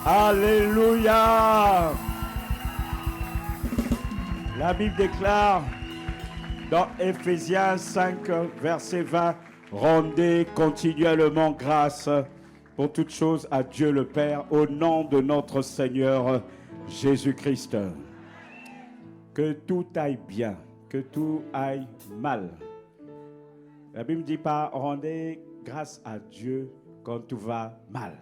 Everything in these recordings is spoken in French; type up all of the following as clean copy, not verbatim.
Alléluia. La Bible déclare dans Éphésiens 5, verset 20, « Rendez continuellement grâce pour toutes choses à Dieu le Père, au nom de notre Seigneur Jésus-Christ. » Que tout aille bien, que tout aille mal. La Bible ne dit pas « Rendez grâce à Dieu quand tout va mal ».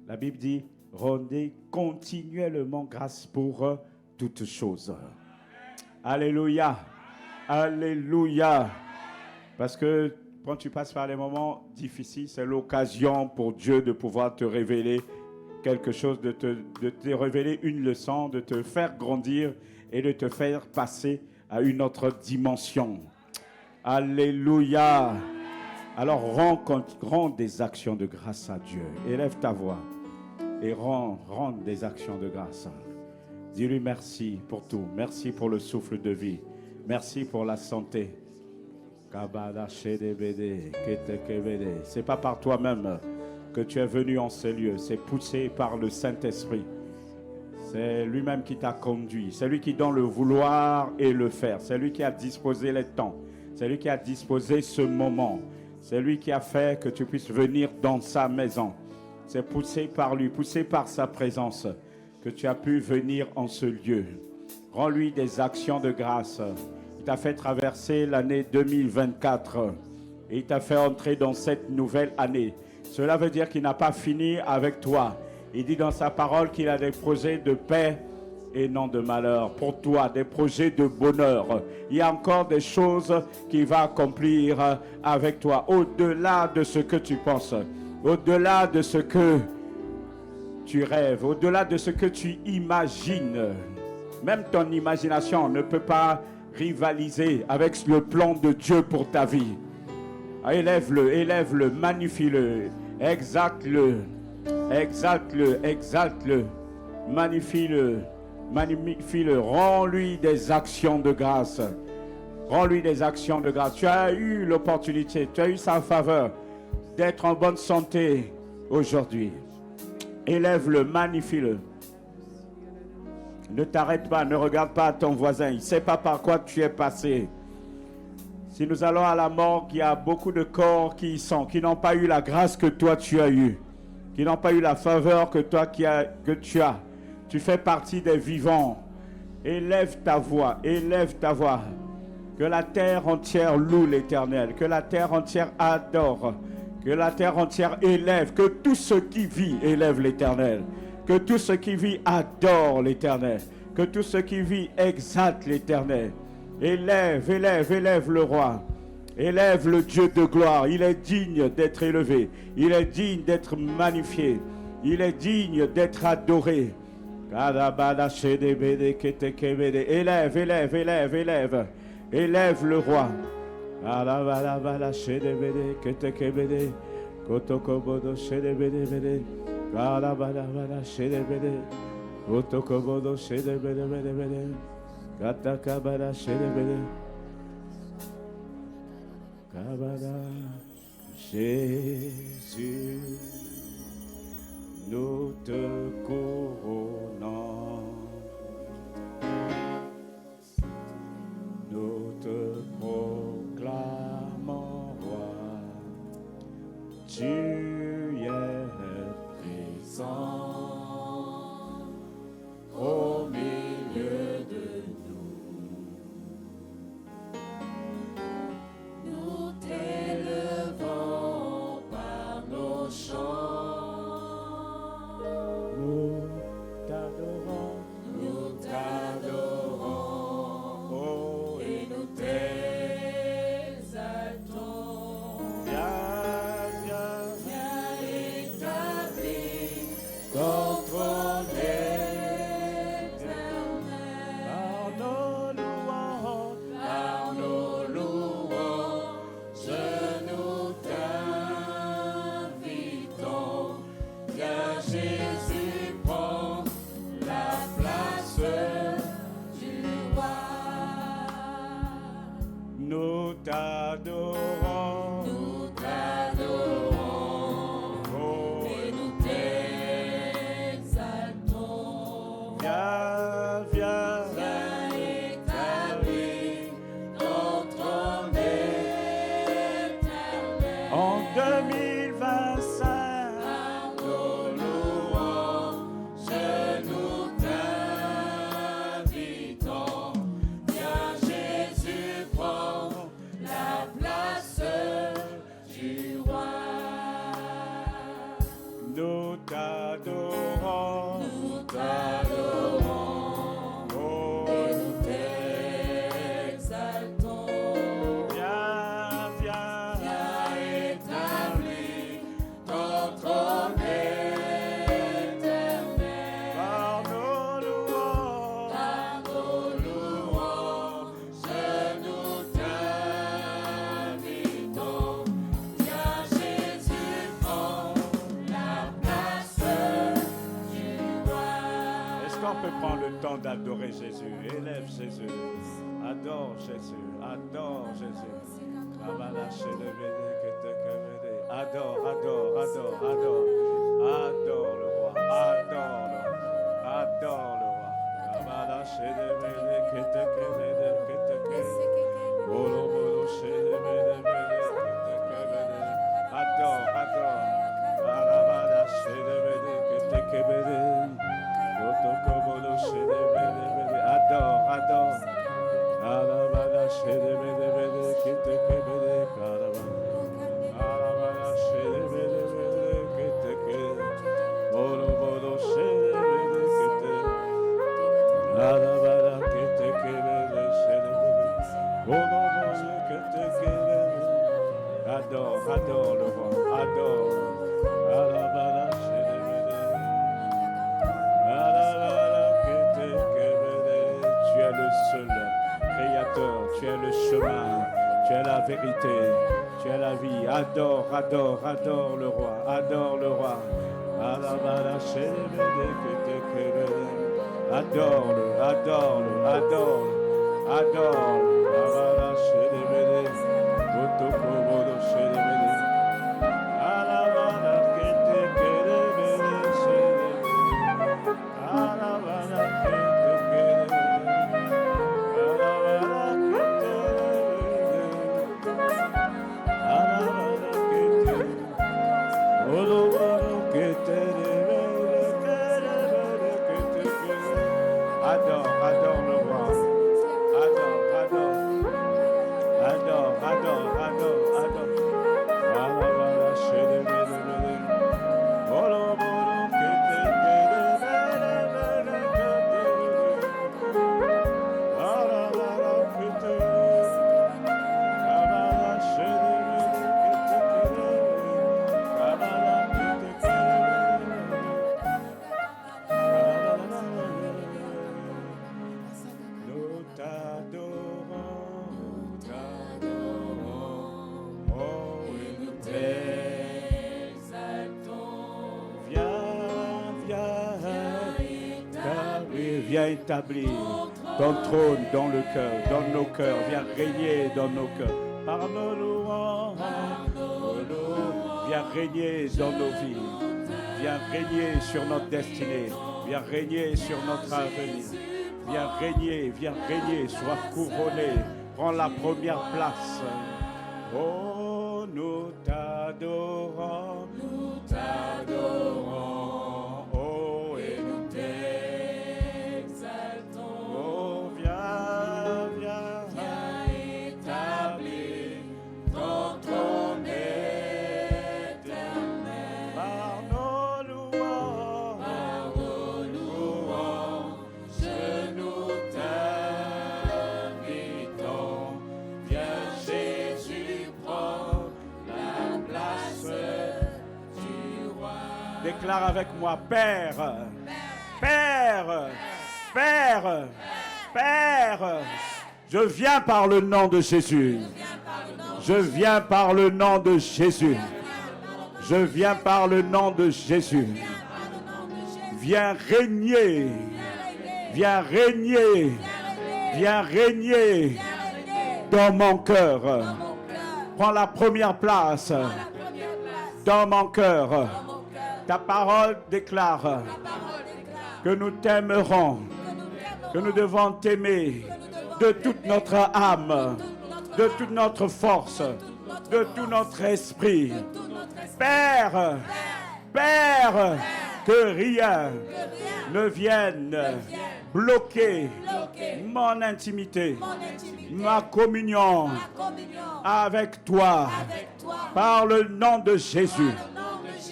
La Bible dit « Rendez continuellement grâce pour toutes choses. » Alléluia. Alléluia. Parce que quand tu passes par les moments difficiles, c'est l'occasion pour Dieu de pouvoir te révéler quelque chose, de te révéler une leçon, de te faire grandir et de te faire passer à une autre dimension. Alléluia. Alors rends des actions de grâce à Dieu. Élève ta voix et rends des actions de grâce. Dis-lui merci pour tout. Merci pour le souffle de vie. Merci pour la santé. C'est pas par toi-même que tu es venu en ces lieux. C'est poussé par le Saint-Esprit. C'est lui-même qui t'a conduit. C'est lui qui donne le vouloir et le faire. C'est lui qui a disposé les temps. C'est lui qui a disposé ce moment. C'est lui qui a fait que tu puisses venir dans sa maison. C'est poussé par lui, poussé par sa présence, que tu as pu venir en ce lieu. Rends-lui des actions de grâce. Il t'a fait traverser l'année 2024 et il t'a fait entrer dans cette nouvelle année. Cela veut dire qu'il n'a pas fini avec toi. Il dit dans sa parole qu'il a des projets de paix et non de malheur pour toi, des projets de bonheur. Il y a encore des choses qu'il va accomplir avec toi, au-delà de ce que tu penses, au-delà de ce que tu rêves, au-delà de ce que tu imagines. Même ton imagination ne peut pas rivaliser avec le plan de Dieu pour ta vie. Élève-le, magnifie-le, exalte-le, magnifie-le, rends-lui des actions de grâce. Rends-lui des actions de grâce. Tu as eu l'opportunité, tu as eu sa faveur d'être en bonne santé aujourd'hui. Élève-le, magnifie-le. Ne t'arrête pas, ne regarde pas ton voisin. Il ne sait pas par quoi tu es passé. Si nous allons à la mort, il y a beaucoup de corps qui y sont, qui n'ont pas eu la grâce que toi tu as eue, qui n'ont pas eu la faveur que tu as. Tu fais partie des vivants. Élève ta voix, élève ta voix. Que la terre entière loue l'Éternel, que la terre entière adore, que la terre entière élève, que tout ce qui vit élève l'Éternel. Que tout ce qui vit adore l'Éternel. Que tout ce qui vit exalte l'Éternel. Élève le roi. Élève le Dieu de gloire. Il est digne d'être élevé. Il est digne d'être magnifié. Il est digne d'être adoré. Élève. Élève le roi. Kalabala shedebede, otokobodo shedebede, katakabala shedebede, kabala. Jésus, nous te couronnons, nous te proclamons roi. Tu es au milieu de nous, nous t'élevons par nos chants, nous t'adorons, oh, et nous t'exaltons. Bien établi 2025. Par nos louanges, nous t'invitons. Viens Jésus, prends la place du roi. Nous t'adorons. Nous t'adorons. Oh, Et nous t'exaltons. viens, viens. Viens établir ton trône éternel. Par nos louanges. Par nos louanges, nous t'invitons. Viens Jésus, prends la place du roi. Est-ce qu'on peut prendre le temps d'adorer Jésus? Élève Jésus. Adore Jésus. Adore Jésus. Adore, adore, adore, adore. Adore le roi. Adore le roi. Adore le roi. Adore, adore. Adore, adore. Adore, adore le roi, adore. Tu es le seul créateur, tu es le chemin, tu es la vérité, tu es la vie. Adore, adore, adore le roi, adore le roi. Adore-le, adore-le, adore-le, adore-le. Adore, adore le roi. Adore, adore. Adore, adore, adore, adore. Voilà, voilà, chérie, bébé, bébé. Bolo, bolo, kété, kété, bébé, bébé, kété. Voilà, voilà, kété. Voilà, chérie, bébé, kété, kété. Voilà, kété, kété. Nous t'adorons, oh, et nous T'exaltons. viens établir ton trône dans le cœur, dans nos cœurs, viens régner dans nos cœurs, par nos louanges, viens régner dans nos vies, viens régner sur notre destinée, viens régner sur notre avenir. Viens régner, sois couronné, prends la première place. Oh, nous t'adorons, oh, et nous T'exaltons. oh, viens, Établis ton trône éternel. par nos louanges, Par nos louanges, nous t'invitons. Viens Jésus, prends la place du roi. déclare avec moi, Père, Père, Père, Père, je viens par le nom de Jésus. Je viens par le nom de Jésus. Je viens par le nom de Jésus. Viens régner. Viens régner. Viens régner dans mon cœur. Prends la première place dans mon cœur. Ta parole déclare que nous t'aimerons, que nous devons t'aimer de toute notre âme, de toute notre force, de tout notre esprit. Père, Père, que rien ne vienne bloquer mon intimité, ma communion avec toi. Par le nom de Jésus,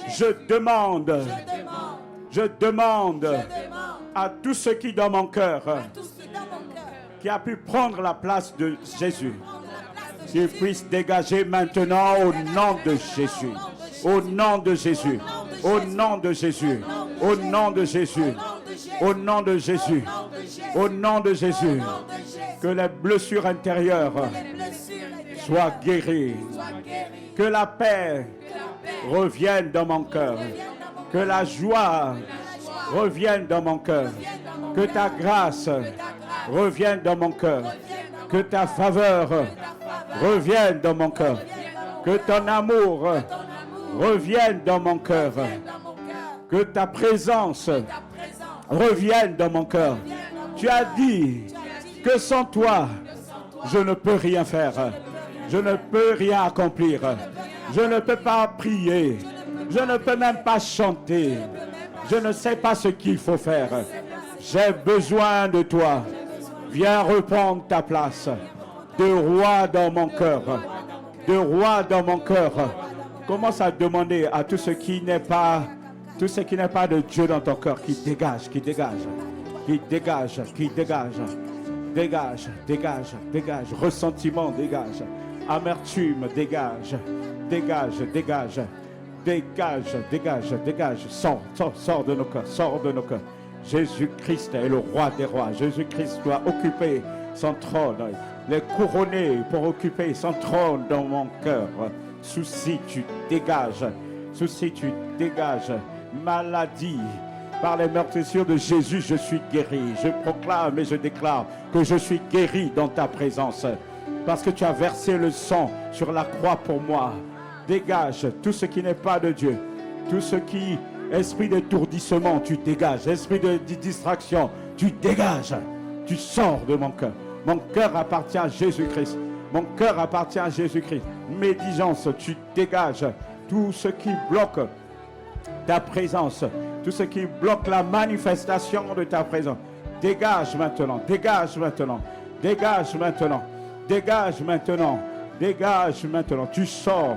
je demande à tout ce qui dans mon cœur qui a pu prendre la place de Jésus, qu'il puisse dégager maintenant au nom de Jésus. Au nom de Jésus. Au nom de Jésus. Au nom de Jésus. Au nom de Jésus. Au nom de Jésus. Que les blessures intérieures soient guéries. Que la paix revienne dans mon cœur. Que la joie revienne dans mon cœur. Que ta grâce revienne dans mon cœur. Que ta faveur revienne dans mon cœur. Que ton amour revienne dans mon cœur. Que ta présence revienne dans mon cœur. Tu as dit que sans toi, je ne peux rien faire. Je ne peux rien accomplir. Je ne peux pas prier. Je ne peux même pas chanter. Je ne sais pas ce qu'il faut faire. J'ai besoin de toi. Viens reprendre ta place de roi dans mon cœur. De roi dans mon cœur. Commence à demander à tout ce qui n'est pas de Dieu dans ton cœur, qui dégage. Dégage. Ressentiment, dégage. Amertume, dégage. Sors de nos cœurs. Jésus-Christ est le roi des rois. Jésus-Christ doit occuper son trône. Les couronner pour occuper son trône dans mon cœur. Souci, tu dégages. Maladie. Par les meurtrissures de Jésus, je suis guéri. Je proclame et je déclare que je suis guéri dans ta présence. Parce que tu as versé le sang sur la croix pour moi. Dégage tout ce qui n'est pas de Dieu. Tout ce qui, esprit d'étourdissement, tu dégages. Esprit de distraction, tu dégages. Tu sors de mon cœur. Mon cœur appartient à Jésus-Christ. Mon cœur appartient à Jésus-Christ. Médisance, tu dégages. Tout ce qui bloque ta présence. Tout ce qui bloque la manifestation de ta présence. Dégage maintenant. Tu sors.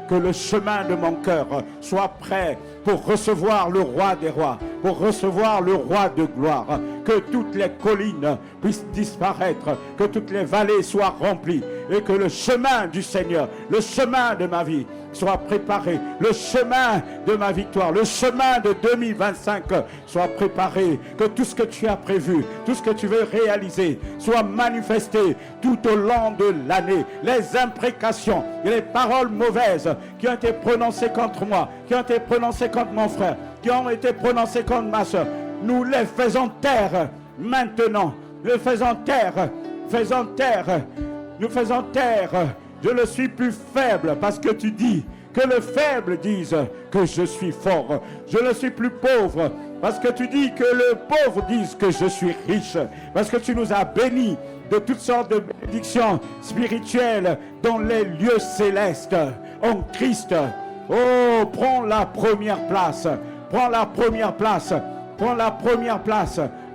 Que le chemin de mon cœur soit prêt pour recevoir le roi des rois, pour recevoir le roi de gloire. Que toutes les collines puissent disparaître, que toutes les vallées soient remplies et que le chemin du Seigneur, le chemin de ma vie soit préparé, le chemin de ma victoire, le chemin de 2025 soit préparé, que tout ce que tu as prévu, tout ce que tu veux réaliser soit manifesté tout au long de l'année. Les imprécations et les paroles mauvaises qui ont été prononcées contre moi, qui ont été prononcées contre mon frère, qui ont été prononcées contre ma soeur, nous les faisons taire maintenant. Nous les faisons taire. Nous faisons taire. Je ne suis plus faible parce que tu dis que le faible dise que je suis fort. Je ne suis plus pauvre parce que tu dis que le pauvre dise que je suis riche. Parce que tu nous as bénis de toutes sortes de bénédictions spirituelles dans les lieux célestes en Christ. Oh, prends la première place.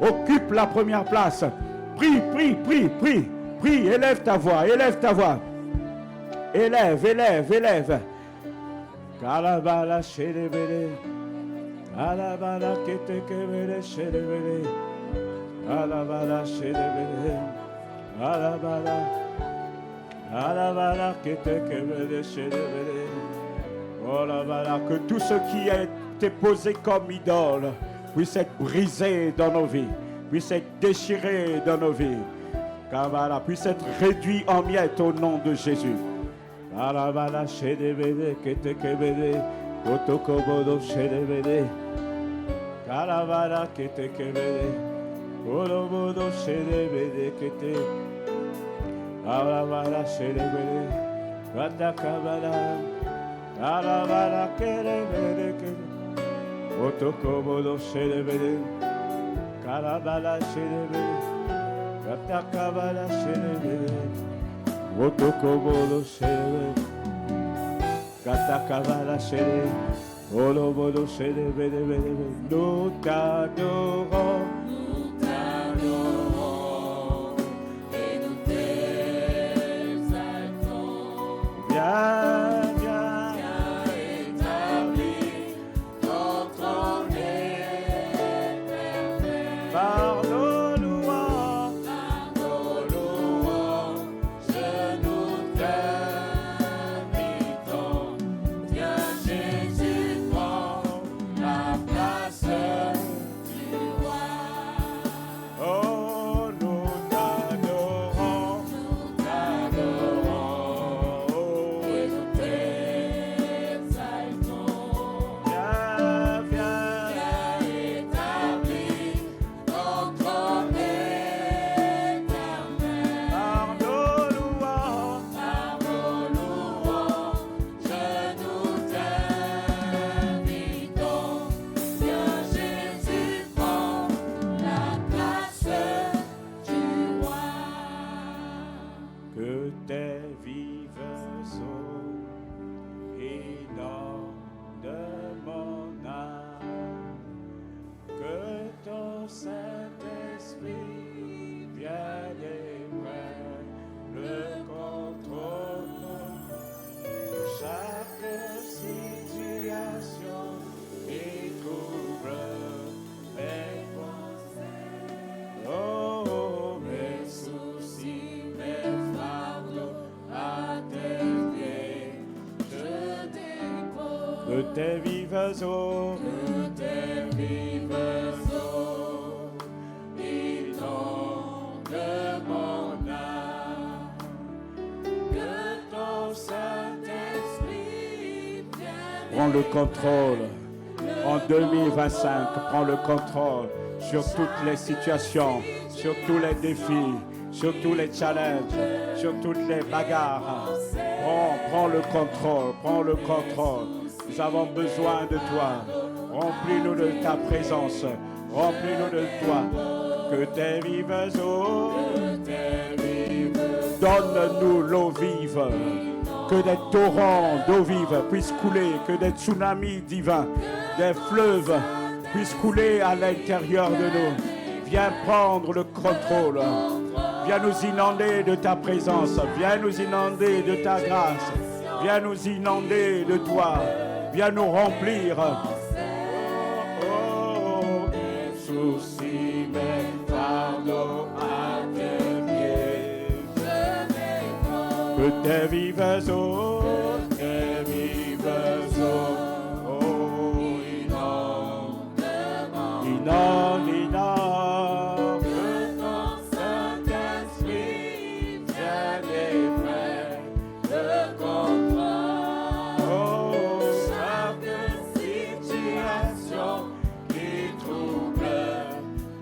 Occupe la première place. Prie. Élève ta voix. Élève. Kalabala sherebele. Kalabala ketekebele sherebele. Kalabala sherebele. Kalabala ketekebele sherebele. Oh la bala, que tout ce qui a été posé comme idole puisse être brisé dans nos vies, puisse être déchiré dans nos vies. Kabala puisse être réduit en miettes au nom de Jésus. Kalabala sherebele ketekebele. Otokobodo sherebele. Kalabala ketekebele. Olobodo sherebele kete. Kalabala sherebele. Vatakabala. Kalabala kerebele kete. Otokobodo sherebele. Kalabala sherebele. Vatakabala sherebele. Otokobolo Shere, Katakabala Shere, Olobolo Shere, nous t'adorons. Et nous t'exaltons. Viens, Viens établir ton trône éternel. par nos louanges, Par nos louanges, nous t'invitons. Viens Jésus, prends la place du roi. oh, nous t'adorons. Nous t'adorons et nous t'exaltons. Viens, viens, Viens établir ton trône éternel. par nos louanges, Par nos louanges, nous t'invitons. Viens Jésus, prends la place du roi. que tes vives eaux inondent mon âme, que ton Saint-Esprit vienne et prenne le contrôle de chaque situation et trouble mes pensées. Oh, Mes soucis, mes fardeaux à tes pieds, je dépose. que tes vives eaux Que tes vives eaux inondent mon âme. Que ton Saint-Esprit vienne. prends le contrôle. En 2025, prends le contrôle sur toutes les situations, sur tous les défis, sur tous les challenges, sur toutes les bagarres. Prends le contrôle, prends le contrôle. Nous avons besoin de toi. Remplis-nous de ta présence, remplis-nous de toi. Que tes vives eaux, donne-nous l'eau vive. Que des torrents d'eau vive puissent couler, que des tsunamis divins, des fleuves puissent couler à l'intérieur de nous. Viens prendre le contrôle. Viens nous inonder de ta présence. Viens nous inonder de ta grâce. Viens nous inonder de toi. Viens nous remplir. Oh, soucis, mes fardeaux à tes pieds. Que tes vives eaux, oh, inonde. Que ton Saint-Esprit vienne et prenne le contrôle. Oh, Chaque situation qui trouble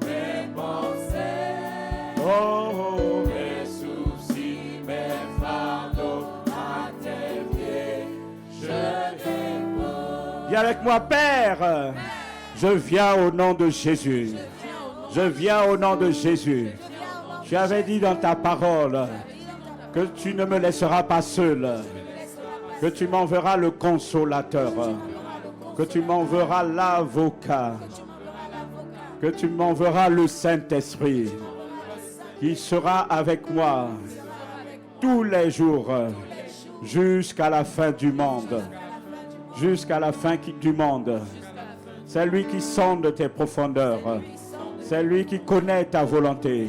mes pensées. oh, Mes soucis, mes fardeaux à tes pieds, je dépose. viens avec moi, Père. Je viens au nom de Jésus. Je viens au nom de Jésus. Tu avais dit dans ta parole que tu ne me laisseras pas seul, que tu m'enverras le consolateur, que tu m'enverras l'avocat, que tu m'enverras le Saint-Esprit, qui sera avec moi tous les jours jusqu'à la fin du monde. Jusqu'à la fin du monde. C'est lui qui sonde tes profondeurs. C'est lui qui connaît ta volonté.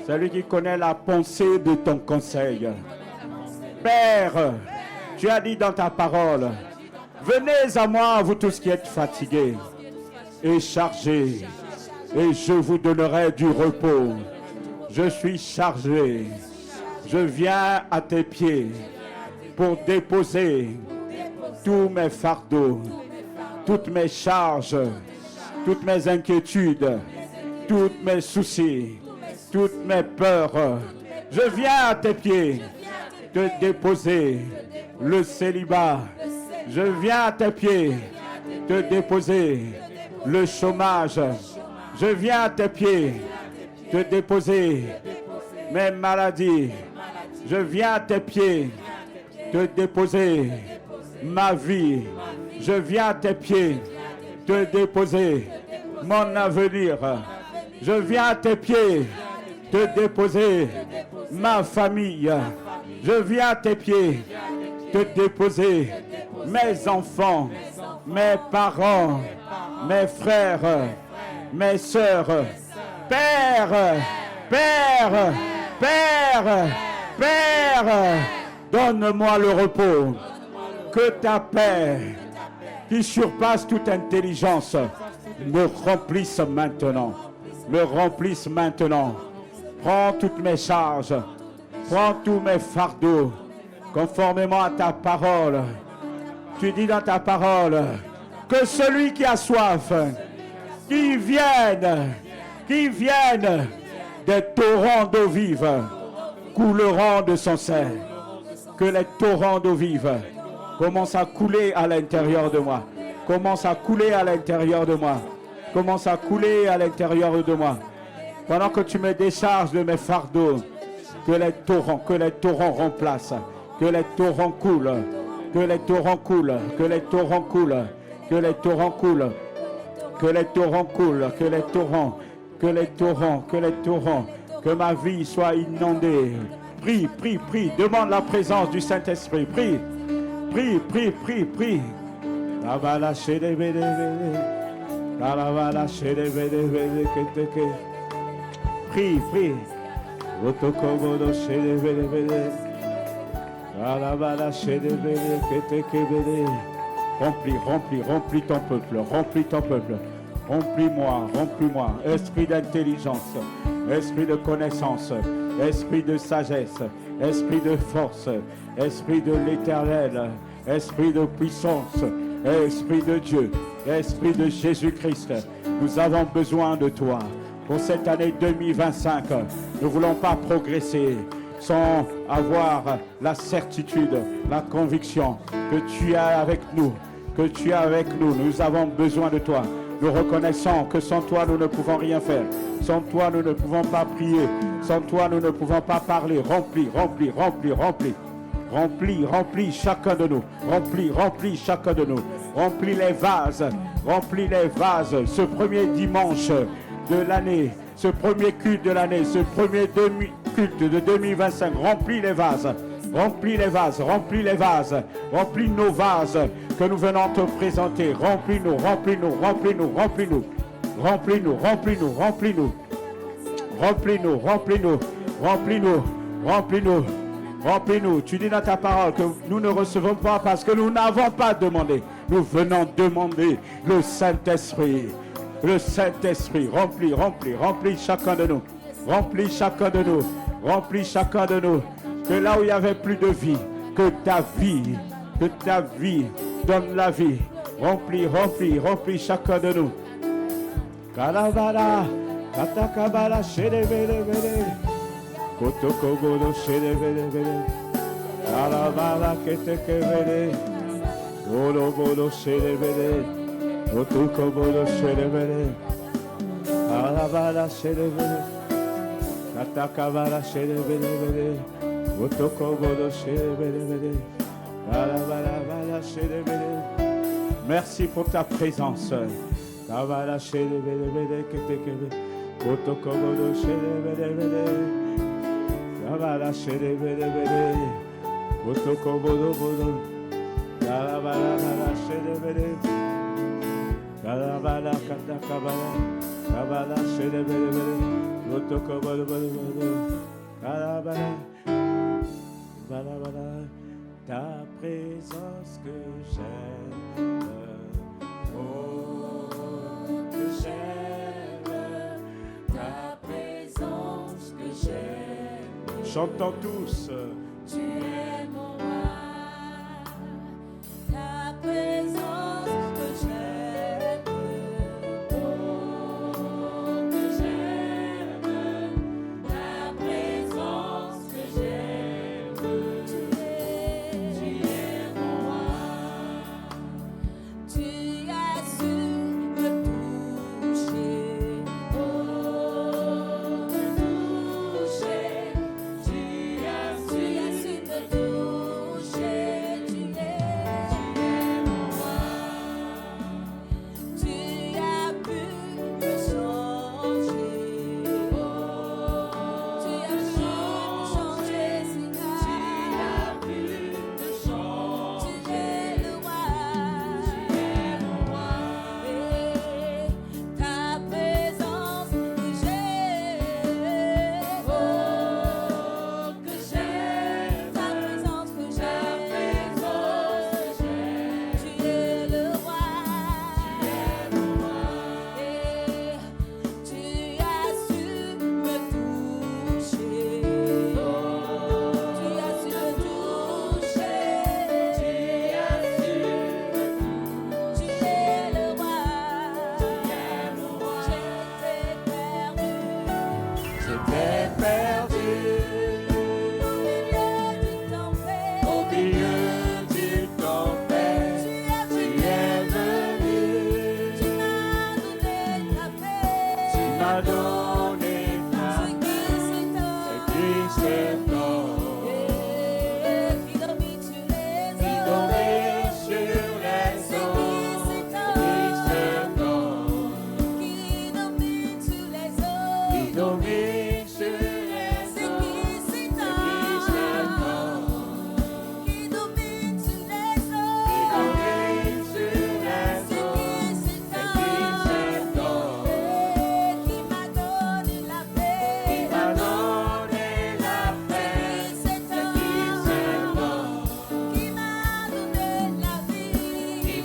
C'est lui qui connaît la pensée de ton conseil. Père, tu as dit dans ta parole, venez à moi, vous tous qui êtes fatigués et chargés, et je vous donnerai du repos. Je suis chargé. Je viens à tes pieds pour déposer tous mes fardeaux, toutes mes charges, toutes mes inquiétudes, tous mes soucis, toutes mes peurs. Je viens à tes pieds te déposer le célibat. Je viens à tes pieds te déposer le chômage. Je viens à tes pieds te déposer mes maladies. Je viens à tes pieds te déposer ma vie. Je viens à tes pieds te déposer mon avenir. Je viens à tes pieds te déposer ma famille. Je viens à tes pieds te déposer mes enfants, mes parents, mes frères, mes sœurs. Père, Père, Père, Père, donne-moi le repos. Que ta paix, qui surpasse toute intelligence, me remplisse maintenant. Me remplisse maintenant. Prends toutes mes charges. Prends tous mes fardeaux. Conformément à ta parole. Tu dis dans ta parole que celui qui a soif, qui vienne des torrents d'eau vive couleront de son sein. Que les torrents d'eau vive commencent à couler à l'intérieur de moi. Commence à couler à l'intérieur de moi. Commence à couler à l'intérieur de moi. Pendant que tu me décharges de mes fardeaux, que les torrents remplacent. Que les torrents coulent. Que les torrents coulent. Que les torrents coulent. Que les torrents coulent. Que les torrents coulent. Que les torrents. Que les torrents. Que les torrents. Que ma vie soit inondée. Prie, prie, prie. Demande la présence du Saint-Esprit. Prie. Prie, prie, prie, prie. Prie, prie. Remplis, remplis, remplis ton peuple, remplis ton peuple. Remplis-moi, remplis-moi. Esprit d'intelligence, esprit de connaissance, esprit de sagesse, esprit de force, esprit de l'Éternel, esprit de puissance, esprit de Dieu, esprit de Jésus-Christ. Nous avons besoin de toi. Pour cette année 2025, nous ne voulons pas progresser sans avoir la certitude, la conviction que tu es avec nous, que tu es avec nous. Nous avons besoin de toi. Nous reconnaissons que sans toi, nous ne pouvons rien faire. Sans toi, nous ne pouvons pas prier. Sans toi, nous ne pouvons pas parler. Remplis, remplis, remplis, remplis. Remplis, remplis chacun de nous. Remplis, remplis chacun de nous. Remplis les vases. Remplis les vases. Ce premier dimanche de l'année, ce premier culte de l'année, ce premier culte de 2025, remplis les vases. Remplis les vases, remplis les vases, remplis nos vases que nous venons te présenter. Remplis-nous, remplis-nous, remplis-nous, remplis-nous, remplis-nous, remplis-nous, remplis-nous, remplis-nous, remplis-nous, remplis-nous, remplis-nous, remplis-nous. Tu dis dans ta parole que nous ne recevons pas parce que nous n'avons pas demandé. Nous venons demander le Saint-Esprit. Le Saint-Esprit, remplis, remplis, remplis chacun de nous. Remplis chacun de nous. Remplis chacun de nous. Que là où il n'y avait plus de vie, que ta vie donne la vie. Remplis, remplis, remplis chacun de nous. Kalabala, katakabala, shedevele, kotokobodo, shedevele, kalabala, ketekevele, olobodo, shedevele, kotokobodo, shedevele, kalabala, shedevele, katakabala, shedevele, merci pour ta présence. Ta présence que j'aime, oh, que j'aime, ta présence que j'aime. Chantons tous. Tu es mon roi, ta présence que j'aime, oh, que j'aime, ta présence que j'aime. Tu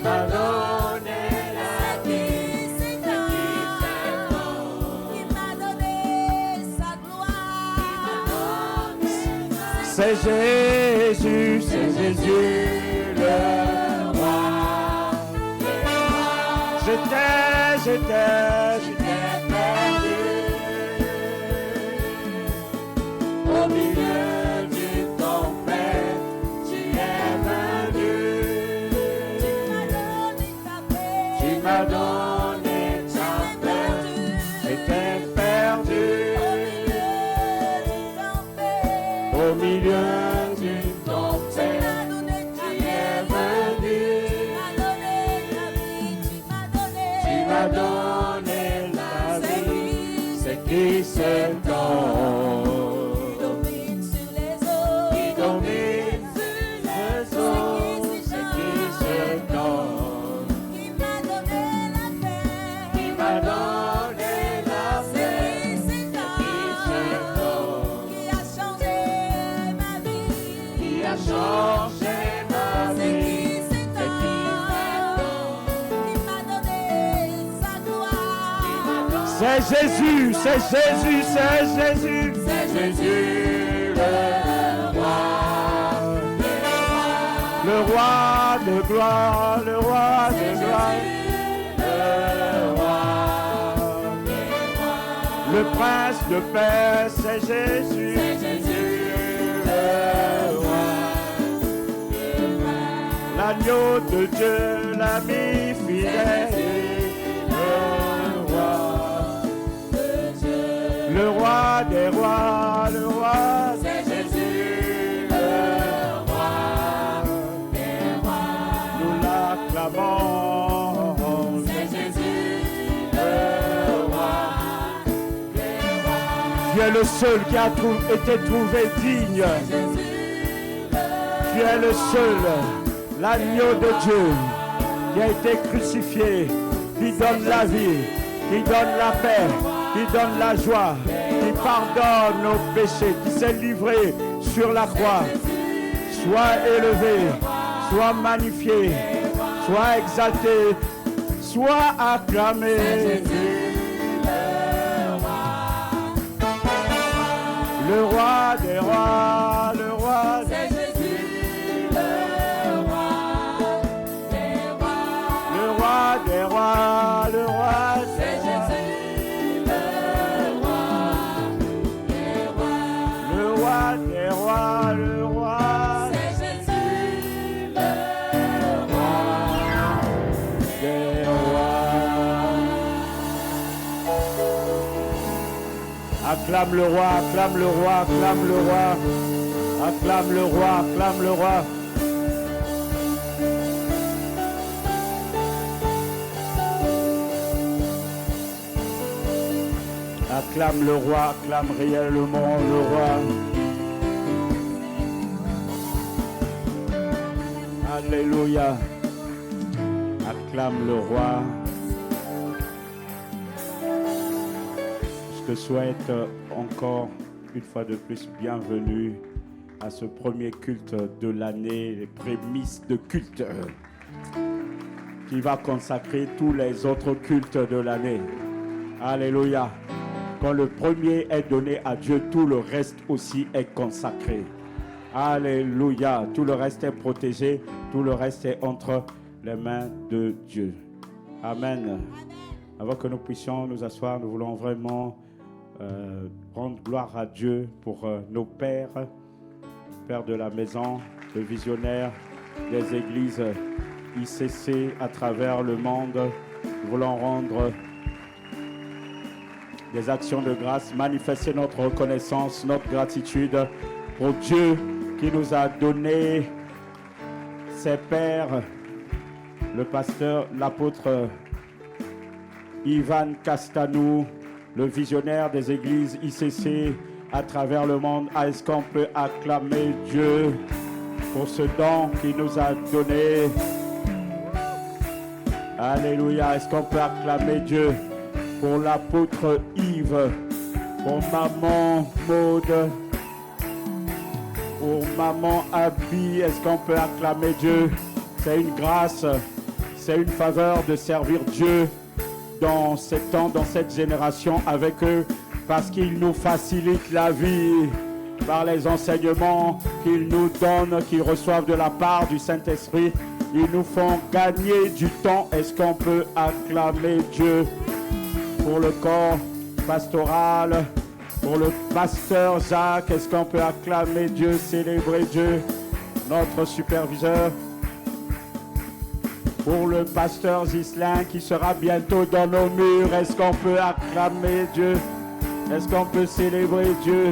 m'a donné la vie. Qui m'a donné sa gloire. C'est Jésus, c'est Jésus le roi. J'étais perdu au milieu d'une tempête. Tu es venu, tu m'as donné ta paix. J'étais perdu au milieu d'une tempête. Tu es venu, tu m'as donné la vie. C'est qui se donne, qui domine sur les eaux. C'est qui se donne, qui m'a donné la paix. C'est qui se donne, qui a changé ma vie. C'est qui m'a donné sa gloire. C'est Jésus, c'est Jésus, c'est Jésus. C'est Jésus le roi. Le roi de gloire, le roi de gloire. Le prince de paix, c'est Jésus. Le roi. L'agneau de Dieu, l'ami fidèle. Le roi des rois, le roi, c'est Jésus, le roi des rois. Nous l'acclamons, c'est Jésus, le roi des rois. Tu es le seul qui a été trouvé digne. Tu es le seul, l'agneau de Dieu, qui a été crucifié, qui donne la vie, qui donne la paix, qui donne la joie, qui pardonne nos péchés, qui s'est livré sur la croix. Sois élevé, sois magnifié, sois exalté, sois acclamé. Le roi des rois, le roi des rois, des rois, le roi c'est Jésus, le roi des rois, le roi c'est Jésus, le roi des rois. Acclame le roi, acclame le roi, acclame le roi, acclame le roi, acclame le roi. Acclame le roi, acclame réellement le roi. Alléluia. Acclame le roi. Je te souhaite encore une fois de plus bienvenue à ce premier culte de l'année, les prémices de culte qui va consacrer tous les autres cultes de l'année. Alléluia. Quand le premier est donné à Dieu, tout le reste aussi est consacré. Alléluia. Tout le reste est protégé. Tout le reste est entre les mains de Dieu. Amen. Avant que nous puissions nous asseoir, nous voulons vraiment rendre gloire à Dieu pour nos pères, pères de la maison, le visionnaire des églises ICC à travers le monde. Nous voulons rendre des actions de grâce, manifester notre reconnaissance, notre gratitude pour Dieu qui nous a donné ses pères, le pasteur, l'apôtre Ivan Castanou, le visionnaire des églises ICC à travers le monde. Est-ce qu'on peut acclamer Dieu pour ce don qu'il nous a donné? Alléluia. Est-ce qu'on peut acclamer Dieu pour l'apôtre Yves, pour maman Maude, pour maman Abby? Est-ce qu'on peut acclamer Dieu? C'est une grâce, C'est une faveur de servir Dieu dans ces temps, dans cette génération avec eux, parce qu'ils nous facilitent la vie par les enseignements qu'ils nous donnent, qu'ils reçoivent de la part du Saint-Esprit. Ils nous font gagner du temps. Est-ce qu'on peut acclamer Dieu pour le corps pastoral, pour le pasteur Jacques? Est-ce qu'on peut acclamer Dieu, célébrer Dieu, notre superviseur? Pour le pasteur Ghislain qui sera bientôt dans nos murs, est-ce qu'on peut acclamer Dieu? Est-ce qu'on peut célébrer Dieu?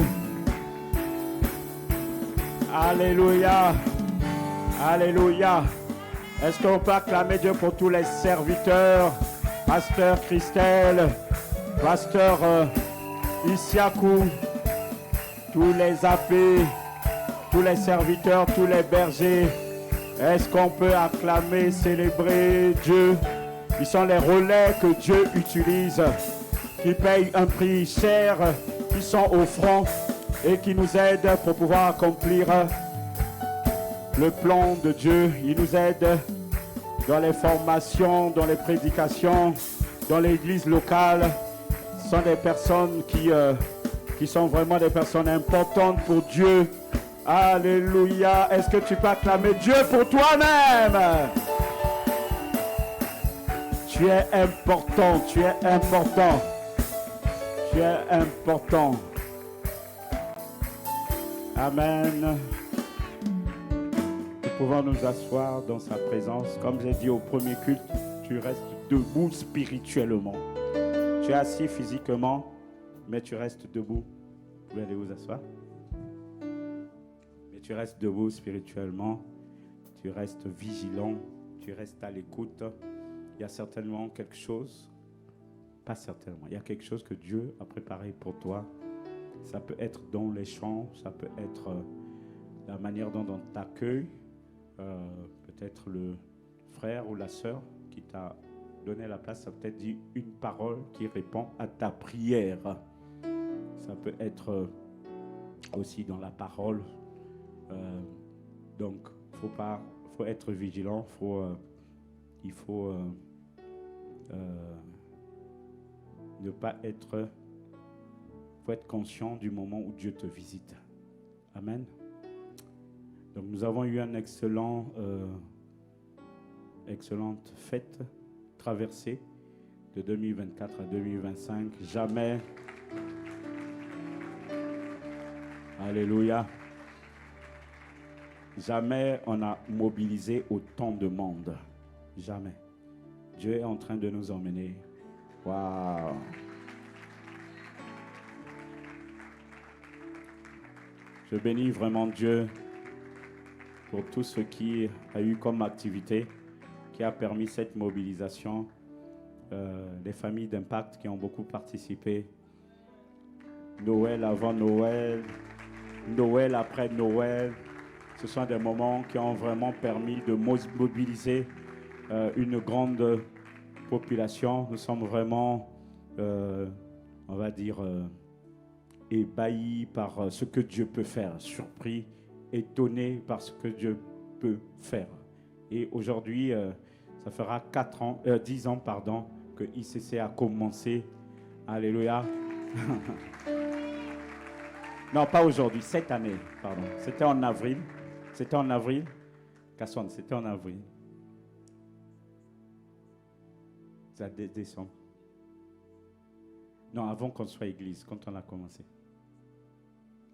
Alléluia. Alléluia. Est-ce qu'on peut acclamer Dieu pour tous les serviteurs? Pasteur Christelle, pasteur Isiakou, tous les appelés, tous les serviteurs, tous les bergers. Est-ce qu'on peut acclamer, célébrer Dieu? Ils sont les relais que Dieu utilise, qui payent un prix cher, qui sont au front et qui nous aident pour pouvoir accomplir le plan de Dieu. Ils nous aident dans les formations, dans les prédications, dans l'église locale. Ce sont des personnes qui sont vraiment des personnes importantes pour Dieu. Alléluia. Est-ce que tu peux acclamer Dieu pour toi-même? Tu es important, tu es important. Tu es important. Amen. Nous pouvons nous asseoir dans sa présence. Comme j'ai dit au premier culte, tu restes debout spirituellement. Tu es assis physiquement, mais tu restes debout. Vous pouvez aller vous asseoir. Mais tu restes debout spirituellement. Tu restes vigilant. Tu restes à l'écoute. Il y a certainement quelque chose, pas certainement, il y a quelque chose que Dieu a préparé pour toi. Ça peut être dans les chants, ça peut être la manière dont on t'accueille, peut-être le frère ou la sœur qui t'a donné la place, ça peut être dit une parole qui répond à ta prière. Ça peut être aussi dans la parole. Donc, faut être vigilant, il faut ne pas être... Il faut être conscient du moment où Dieu te visite. Amen. Donc nous avons eu un excellente fête, traversée de 2024 à 2025. Jamais, alléluia, jamais on a mobilisé autant de monde. Jamais. Dieu est en train de nous emmener. Waouh! Je bénis vraiment Dieu pour tout ce qui a eu comme activité, qui a permis cette mobilisation. Les familles d'impact qui ont beaucoup participé. Noël avant Noël, Noël après Noël. Ce sont des moments qui ont vraiment permis de mobiliser une grande population. Nous sommes vraiment, on va dire, ébahis par ce que Dieu peut faire, surpris, étonné par ce que Dieu peut faire. Et aujourd'hui, ça fera 10 ans que ICC a commencé. Alléluia. Non, pas aujourd'hui, cette année, pardon. C'était en avril. C'était en avril. Kasson, c'était en avril. Ça décembre. Non, avant qu'on soit église, quand on a commencé.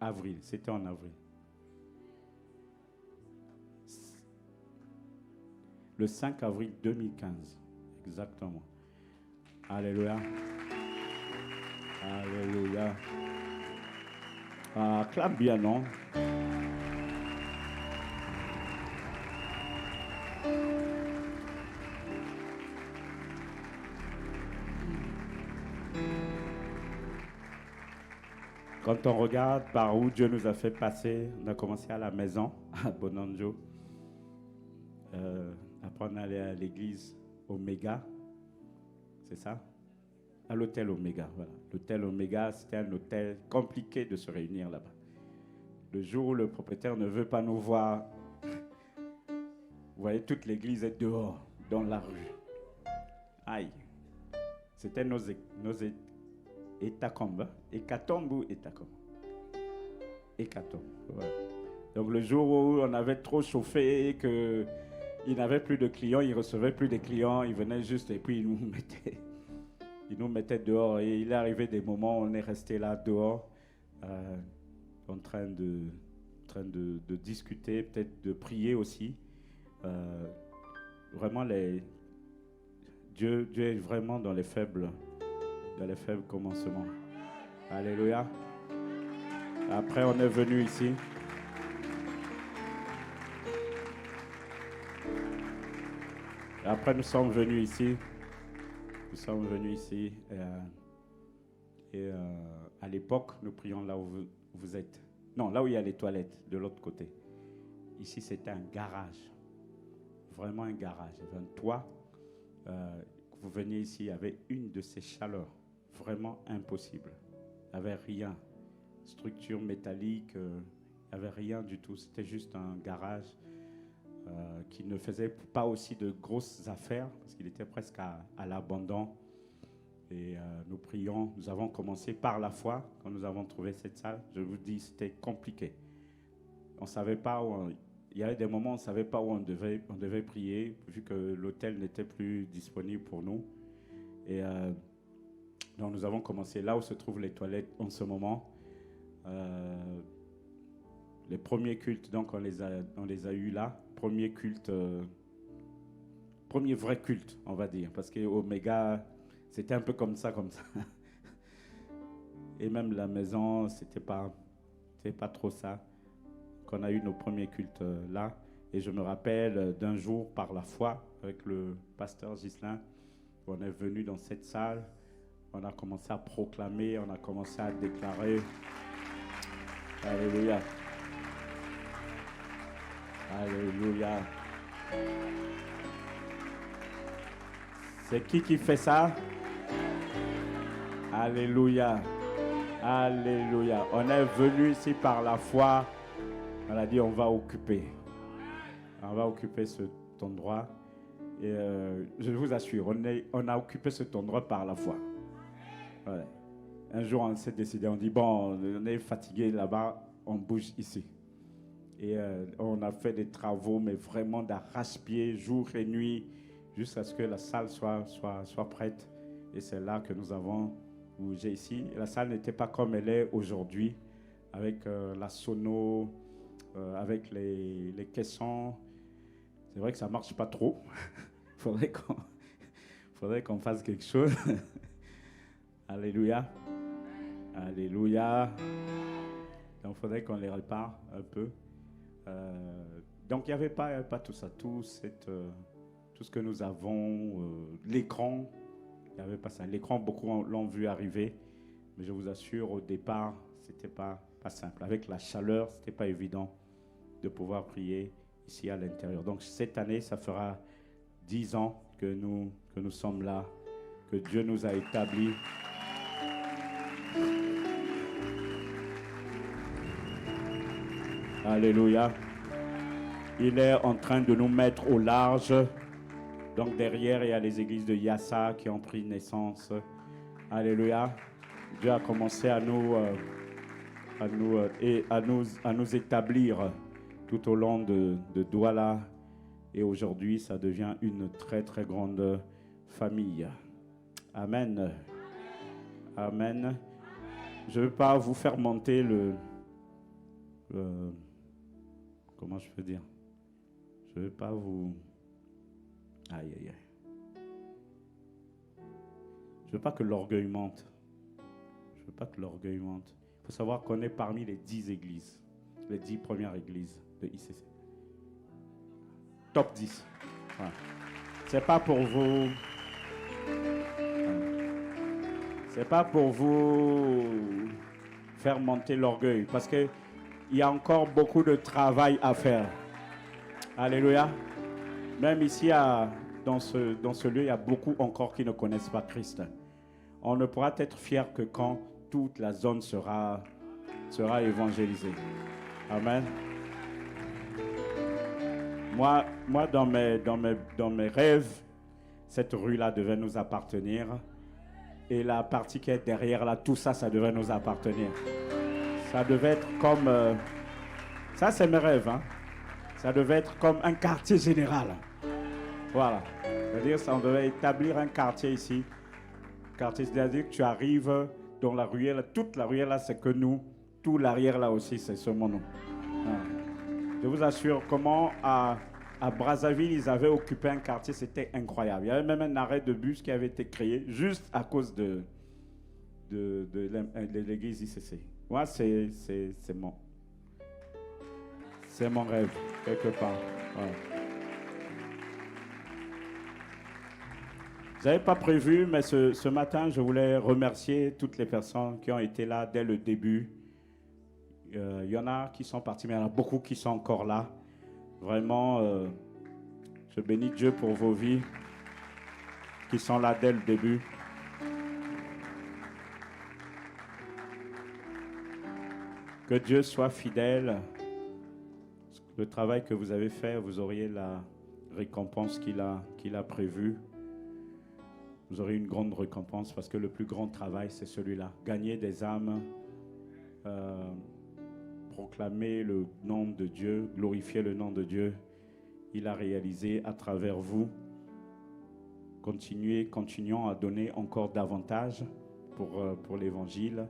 Avril, c'était en avril. Le 5 avril 2015, exactement. Alléluia. Alléluia. Clame bien, non? Quand on regarde par où Dieu nous a fait passer, on a commencé à la maison, à Bonanjo. Après, on allait à l'église Omega. C'est ça? À l'hôtel Omega, voilà. L'hôtel Omega, c'était un hôtel compliqué de se réunir là-bas. Le jour où le propriétaire ne veut pas nous voir, vous voyez, toute l'église est dehors. dans la rue. Aïe. C'était nos hécatombes. Hécatombe ou hécatombe? Hécatombe. Ouais. Donc le jour où on avait trop chauffé, qu'il n'avait plus de clients, il recevait plus de clients, il venait juste et puis il nous mettait dehors. Et il est arrivé des moments où on est resté là dehors, en train de discuter, peut-être de prier aussi. Vraiment, Dieu est vraiment dans les faibles commencements. Alléluia. Après, on est venu ici. Après, nous sommes venus ici. Et à l'époque, nous prions là où vous êtes. Non, là où il y a les toilettes, de l'autre côté. Ici, c'était un garage. Vraiment un garage. Il y avait un toit. Vous veniez ici, il y avait une de ces chaleurs. Vraiment impossible. Il n'y avait rien. Structure métallique, il n'y avait rien du tout. C'était juste un garage qui ne faisait pas aussi de grosses affaires parce qu'il était presque à l'abandon. Et nous prions, nous avons commencé par la foi quand nous avons trouvé cette salle. Je vous dis, c'était compliqué. On savait pas il y avait des moments où on ne savait pas où on devait prier vu que l'hôtel n'était plus disponible pour nous. Et donc nous avons commencé là où se trouvent les toilettes en ce moment. Les premiers cultes, donc on les a eus là. Premier culte, premier vrai culte, on va dire. Parce que Omega, c'était un peu comme ça. Et même la maison, c'était pas trop ça. Qu'on a eu nos premiers cultes là. Et je me rappelle d'un jour par la foi avec le pasteur Ghislain, on est venu dans cette salle. On a commencé à proclamer, on a commencé à déclarer. Alléluia. Alléluia. C'est qui fait ça? Alléluia. Alléluia. On est venu ici par la foi. On a dit on va occuper. On va occuper cet endroit. Et je vous assure, on a occupé cet endroit par la foi. Ouais. Un jour, on s'est décidé, on dit, bon, on est fatigué là-bas, on bouge ici. Et on a fait des travaux, mais vraiment d'arrache-pied, jour et nuit, jusqu'à ce que la salle soit prête. Et c'est là que nous avons bougé ici. Et la salle n'était pas comme elle est aujourd'hui, avec la sono, avec les caissons. C'est vrai que ça ne marche pas trop. Faudrait qu'on fasse quelque chose. Alléluia. Alléluia. Donc, il faudrait qu'on les répare un peu. Donc, il n'y avait pas tout ça. Tout ce que nous avons, l'écran, il n'y avait pas ça. L'écran, beaucoup l'ont vu arriver. Mais je vous assure, au départ, ce n'était pas simple. Avec la chaleur, ce n'était pas évident de pouvoir prier ici à l'intérieur. Donc, cette année, ça fera 10 ans que nous sommes là, que Dieu nous a établis. Alléluia. Il est en train de nous mettre au large. Donc derrière, il y a les églises de Yassa qui ont pris naissance. Alléluia. Dieu a commencé à nous établir tout au long de Douala. Et aujourd'hui, ça devient une très, très grande famille. Amen. Amen. Je ne veux pas vous faire monter comment je peux dire? Je ne veux pas vous... Aïe, aïe, aïe. Je ne veux pas que l'orgueil monte. Je ne veux pas que l'orgueil monte. Il faut savoir qu'on est parmi les 10 églises, les 10 premières églises de ICC. Top 10. Voilà. C'est pas pour vous... C'est pas pour vous faire monter l'orgueil, parce qu'il y a encore beaucoup de travail à faire. Alléluia. Même ici, dans ce lieu, il y a beaucoup encore qui ne connaissent pas Christ. On ne pourra être fier que quand toute la zone sera évangélisée. Amen. Moi dans mes rêves, cette rue-là devait nous appartenir. Et la partie qui est derrière là, tout ça, ça devait nous appartenir. Ça devait être comme... ça, c'est mes rêves. Hein. Ça devait être comme un quartier général. Voilà. C'est-à-dire, on devait établir un quartier ici. Quartier, c'est-à-dire que tu arrives dans la ruelle, toute la ruelle là, c'est que nous. Tout l'arrière là aussi, c'est seulement nous. Voilà. Je vous assure, comment à Brazzaville, ils avaient occupé un quartier, c'était incroyable. Il y avait même un arrêt de bus qui avait été créé juste à cause de l'église ICC. Moi, c'est mon rêve, quelque part. Voilà. Je n'avais pas prévu, mais ce matin, je voulais remercier toutes les personnes qui ont été là dès le début. Il y en a qui sont partis, mais il y en a beaucoup qui sont encore là. Vraiment, je bénis Dieu pour vos vies qui sont là dès le début. Que Dieu soit fidèle. Le travail que vous avez fait, vous auriez la récompense qu'il a prévue. Vous aurez une grande récompense parce que le plus grand travail, c'est celui-là. Gagner des âmes, proclamer le nom de Dieu, glorifier le nom de Dieu. Il a réalisé à travers vous. Continuons à donner encore davantage pour l'évangile.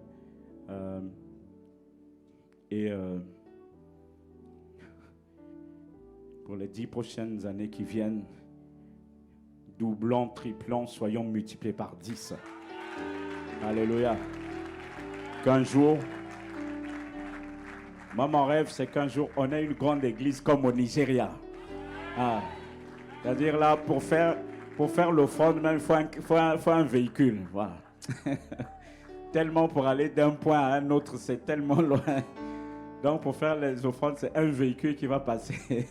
Pour les 10 prochaines années qui viennent, doublons, triplons, soyons multipliés par 10. Alléluia. Qu'un jour, moi mon rêve c'est qu'un jour on ait une grande église comme au Nigeria. C'est-à-dire là, pour faire l'offrande, même il faut un véhicule. Voilà. Tellement pour aller d'un point à un autre, c'est tellement loin. Donc pour faire les offrandes, c'est un véhicule qui va passer.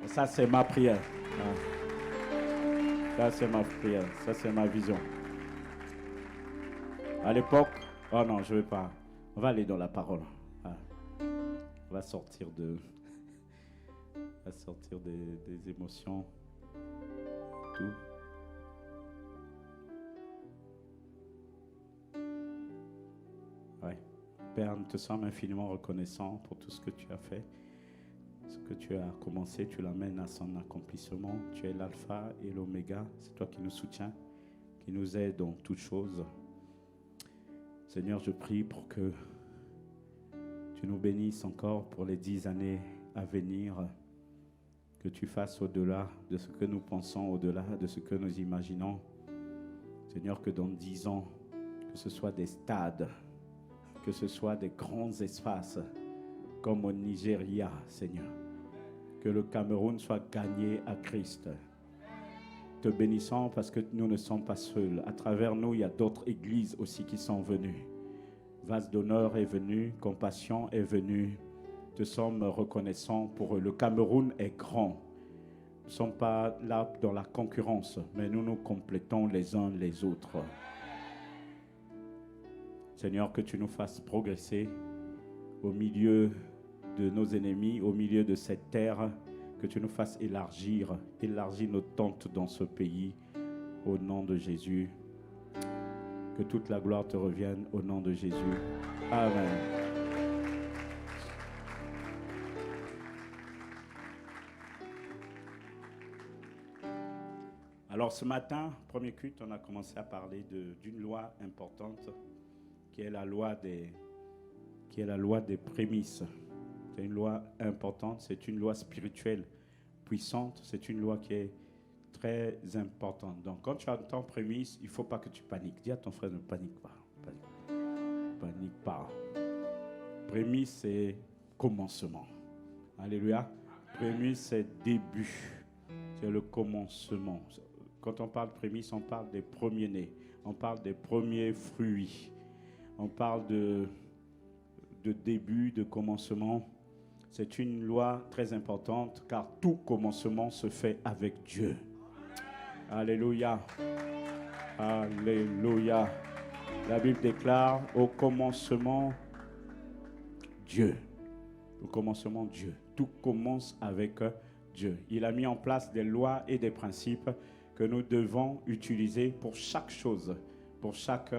Ça, c'est ma prière. Ça, c'est ma prière. Ça, c'est ma vision. À l'époque, oh non, je ne veux pas. On va aller dans la parole. On va sortir des émotions. Tout. Ouais. Père, nous te sommes infiniment reconnaissants pour tout ce que tu as fait. Ce que tu as commencé, tu l'amènes à son accomplissement. Tu es l'alpha et l'oméga. C'est toi qui nous soutiens, qui nous aide dans toutes choses. Seigneur, je prie pour que tu nous bénisses encore pour les 10 années à venir. Que tu fasses au-delà de ce que nous pensons, au-delà de ce que nous imaginons. Seigneur, que dans 10 ans, que ce soit des stades, que ce soit des grands espaces, comme au Nigeria, Seigneur. Que le Cameroun soit gagné à Christ. Te bénissons parce que nous ne sommes pas seuls. À travers nous, il y a d'autres églises aussi qui sont venues. Vase d'honneur est venu, Compassion est venu. Te sommes reconnaissants pour eux. Le Cameroun est grand. Nous ne sommes pas là dans la concurrence, mais nous nous complétons les uns les autres. Seigneur, que tu nous fasses progresser au milieu de nos ennemis, au milieu de cette terre, que tu nous fasses élargir nos tentes dans ce pays, au nom de Jésus. Que toute la gloire te revienne au nom de Jésus. Amen. Alors ce matin, premier culte, on a commencé à parler d'une loi importante qui est la loi des prémices. C'est une loi importante, c'est une loi spirituelle puissante, c'est une loi qui est très importante. Donc quand tu entends prémices, il ne faut pas que tu paniques. Dis à ton frère, ne panique pas. Panique pas. Prémices, c'est commencement. Alléluia. Prémices, c'est début. C'est le commencement. Quand on parle prémices, on parle des premiers-nés. On parle des premiers fruits. On parle de début, de commencement. C'est une loi très importante car tout commencement se fait avec Dieu. Alléluia. Alléluia. La Bible déclare au commencement Dieu. Au commencement Dieu. Tout commence avec Dieu. Il a mis en place des lois et des principes que nous devons utiliser pour chaque chose, pour chaque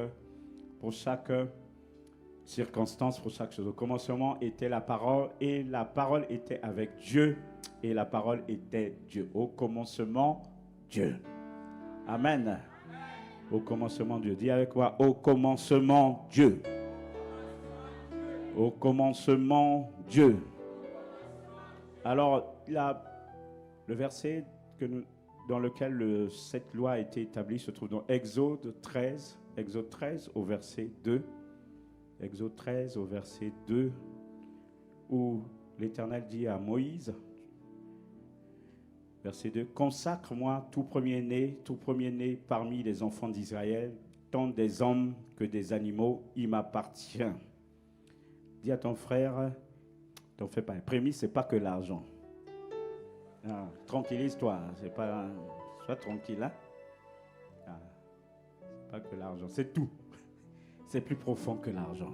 circonstance, pour chaque chose. Au commencement était la parole et la parole était avec Dieu et la parole était Dieu. Au commencement, Dieu. Amen. Au commencement, Dieu. Dis avec moi, au commencement, Dieu. Au commencement, Dieu. Alors, le verset dans lequel cette loi a été établie se trouve dans Exode 13 au verset 2. Exode 13 au verset 2, où l'Éternel dit à Moïse, verset 2, « Consacre-moi tout premier-né parmi les enfants d'Israël, tant des hommes que des animaux, il m'appartient. » Dis à ton frère, t'en fais pas. Prémisse, c'est pas que l'argent. Ah, tranquillise-toi, c'est pas. Sois tranquille, hein? Ah, c'est pas que l'argent, c'est tout. C'est plus profond que l'argent.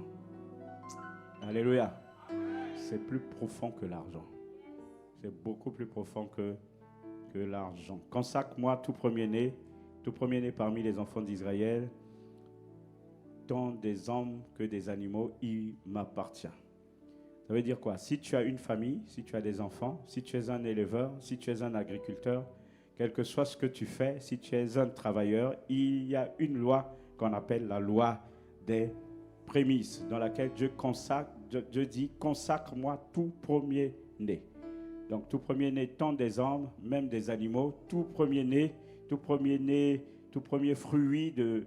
Alléluia. C'est plus profond que l'argent. C'est beaucoup plus profond que l'argent. Consacre-moi tout premier-né parmi les enfants d'Israël, tant des hommes que des animaux, il m'appartient. Ça veut dire quoi? Si tu as une famille, si tu as des enfants, si tu es un éleveur, si tu es un agriculteur, quel que soit ce que tu fais, si tu es un travailleur, il y a une loi qu'on appelle la loi des prémices, dans laquelle Dieu dit, consacre-moi tout premier-né. Donc tout premier-né, tant des hommes, même des animaux, tout premier-né, tout premier fruit de